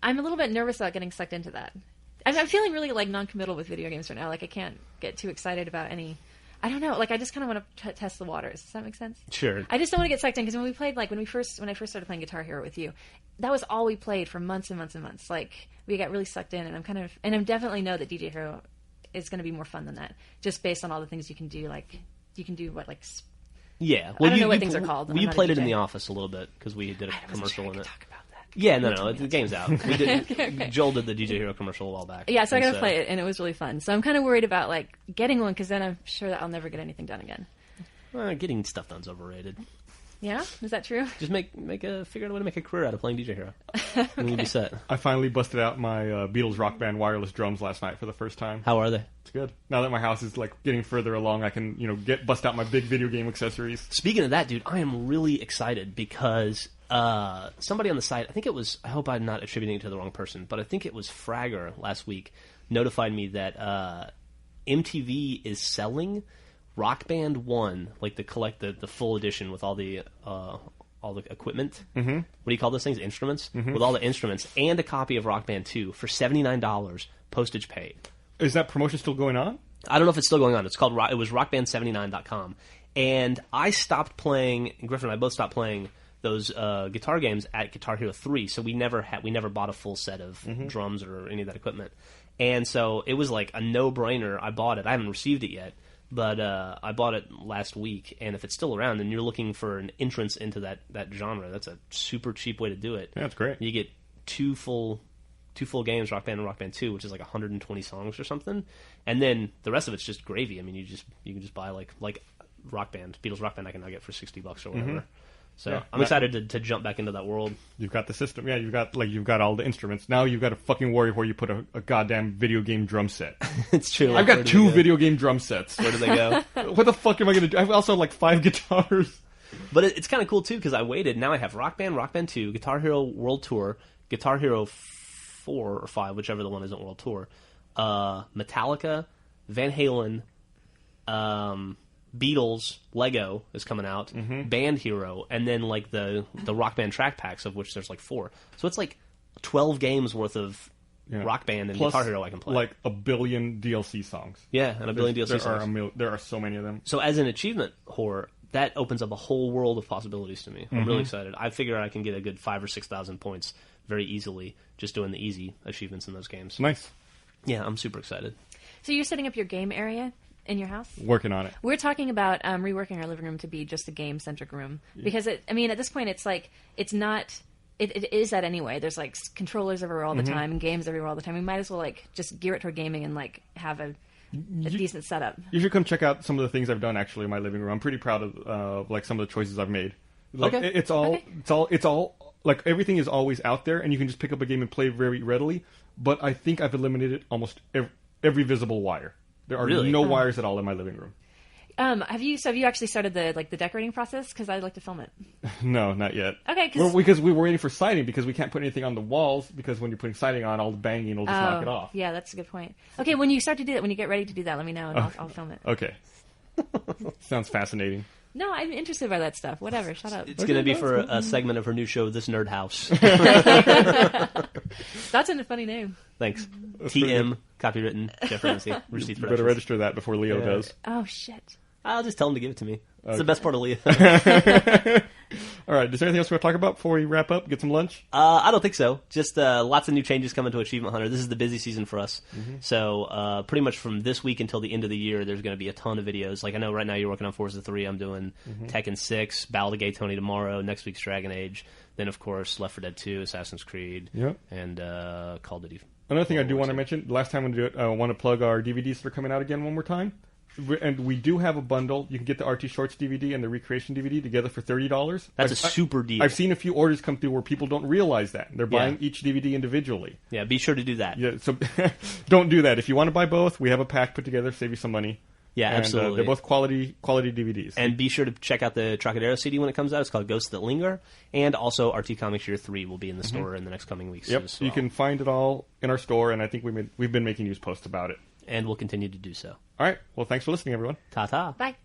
Speaker 4: I'm a little bit nervous about getting sucked into that. I'm feeling really like non-committal with video games right now. Like I can't get too excited about any. I don't know. Like I just kind of want to test the waters. Does that make sense?
Speaker 2: Sure.
Speaker 4: I just don't want to get sucked in because when we played, like when I first started playing Guitar Hero with you, that was all we played for months and months and months. Like we got really sucked in, and I definitely know that DJ Hero is going to be more fun than that, just based on all the things you can do. Like you can do
Speaker 2: Yeah.
Speaker 4: I don't know what things are called.
Speaker 2: Well,
Speaker 4: I'm
Speaker 2: you
Speaker 4: not a
Speaker 2: played it
Speaker 4: DJ.
Speaker 2: in the office a little bit because we did a
Speaker 4: I wasn't
Speaker 2: commercial
Speaker 4: sure I
Speaker 2: in
Speaker 4: could
Speaker 2: it.
Speaker 4: talk about that.
Speaker 2: Yeah, no, the game's out. We did.
Speaker 4: Okay.
Speaker 2: Joel did the DJ Hero commercial a while back.
Speaker 4: Yeah, so I
Speaker 2: And
Speaker 4: got to play it, and it was really fun. So I'm kind of worried about like getting one because then I'm sure that I'll never get anything done again.
Speaker 2: Getting stuff done's overrated.
Speaker 4: Yeah, is that true?
Speaker 2: Just figure out a way to make a career out of playing DJ Hero. And you'll be set.
Speaker 3: I finally busted out my Beatles Rock Band wireless drums last night for the first time.
Speaker 2: How are they?
Speaker 3: It's good. Now that my house is like getting further along, I can bust out my big video game accessories.
Speaker 2: Speaking of that, dude, I am really excited because somebody on the site, I hope I'm not attributing it to the wrong person, but I think it was Fragger last week, notified me that MTV is selling Rock Band 1, like the full edition with all the equipment. Mm-hmm. What do you call those things? Instruments? Mm-hmm. With all the instruments, and a copy of Rock Band 2 for $79, postage paid.
Speaker 3: Is that promotion still going on?
Speaker 2: I don't know if it's still going on. It was rockband79.com. And I stopped playing, Griffin and I both stopped playing those guitar games at Guitar Hero 3, so we never bought a full set of drums or any of that equipment. And so it was like a no-brainer. I bought it. I haven't received it yet, but I bought it last week. And if it's still around and you're looking for an entrance into that genre, that's a super cheap way to do it.
Speaker 3: Yeah, that's great.
Speaker 2: You get two full games, Rock Band and Rock Band 2, which is like 120 songs or something. And then the rest of it's just gravy. I mean, you can just buy like Rock Band, Beatles Rock Band I can now get for $60 or whatever. Mm-hmm. So yeah, I'm excited to jump back into that world.
Speaker 3: You've got the system. Yeah, you've got all the instruments. Now you've got to fucking worry where you put a goddamn video game drum set.
Speaker 2: It's true.
Speaker 3: I've got 2 video game drum sets.
Speaker 2: Where do they go?
Speaker 3: What the fuck am I going to do? I've also like 5 guitars.
Speaker 2: But it's kind of cool, too, because I waited. Now I have Rock Band, Rock Band 2, Guitar Hero World Tour, Guitar Hero 4 or 5, whichever the one isn't World Tour, Metallica, Van Halen, Beatles, Lego is coming out, Band Hero, and then like the Rock Band track packs, of which there's like 4. So it's like 12 games worth of Rock Band and
Speaker 3: Plus,
Speaker 2: Guitar Hero I can play.
Speaker 3: Like a billion DLC songs.
Speaker 2: Yeah, and a billion DLC songs.
Speaker 3: There are so many of them.
Speaker 2: So as an achievement whore, that opens up a whole world of possibilities to me. I'm really excited. I figure I can get a good 5,000 or 6,000 points very easily just doing the easy achievements in those games.
Speaker 3: Nice.
Speaker 2: Yeah, I'm super excited.
Speaker 4: So you're setting up your game area in your house?
Speaker 3: Working on it.
Speaker 4: We're talking about reworking our living room to be just a game-centric room. Because, at this point, it's like, it's not... It is that anyway. There's, like, controllers everywhere all the time and games everywhere all the time. We might as well, like, just gear it toward gaming and, like, have a decent setup.
Speaker 3: You should come check out some of the things I've done, actually, in my living room. I'm pretty proud of, like, some of the choices I've made. Like,
Speaker 2: okay.
Speaker 3: It's all... Like, everything is always out there, and you can just pick up a game and play very readily. But I think I've eliminated almost every visible wire. There are no wires at all in my living room.
Speaker 4: Have you actually started the decorating process? Because I'd like to film it.
Speaker 3: No, not yet.
Speaker 4: Okay,
Speaker 3: because we were waiting for siding because we can't put anything on the walls because when you're putting siding on, all the banging will just knock it off.
Speaker 4: Yeah, that's a good point. Okay, when you start to do that, when you get ready to do that, let me know and I'll film it.
Speaker 3: Okay. Sounds fascinating.
Speaker 4: No, I'm interested by that stuff. Whatever, shut up.
Speaker 2: It's going to be for a segment of her new show, This Nerd House.
Speaker 4: That's a funny name.
Speaker 2: Thanks. TM, copywritten, Jeff Ramsey, Rooster Teeth Productions.
Speaker 3: Better register that before Leo does.
Speaker 4: Oh, shit.
Speaker 2: I'll just tell him to give it to me. It's the best part of Leo.
Speaker 3: All right, is there anything else we want to talk about before we wrap up? Get some lunch?
Speaker 2: I don't think so. Just lots of new changes coming to Achievement Hunter. This is the busy season for us. So pretty much from this week until the end of the year, there's going to be a ton of videos. Like I know right now you're working on Forza 3. I'm doing Tekken 6, Battle of Gay Tony tomorrow, next week's Dragon Age. Then, of course, Left 4 Dead 2, Assassin's Creed, and Call of Duty.
Speaker 3: Another thing I do want to mention, last time we do it, I want to plug our DVDs that are coming out again one more time. And we do have a bundle. You can get the RT Shorts DVD and the Recreation DVD together for $30.
Speaker 2: That's a super deal.
Speaker 3: I've seen a few orders come through where people don't realize that. They're buying each DVD individually.
Speaker 2: Yeah, be sure to do that.
Speaker 3: Yeah, so don't do that. If you want to buy both, we have a pack put together, save you some money.
Speaker 2: Yeah,
Speaker 3: and,
Speaker 2: absolutely.
Speaker 3: They're both quality DVDs.
Speaker 2: And be sure to check out the Trocadero CD when it comes out. It's called Ghosts That Linger. And also RT Comics Year 3 will be in the store in the next coming weeks.
Speaker 3: Yep,
Speaker 2: as
Speaker 3: so
Speaker 2: well.
Speaker 3: you can find it all in our store, and I think we've been making news posts about it.
Speaker 2: And we'll continue to do so.
Speaker 3: All right, well, thanks for listening, everyone.
Speaker 2: Ta-ta.
Speaker 4: Bye.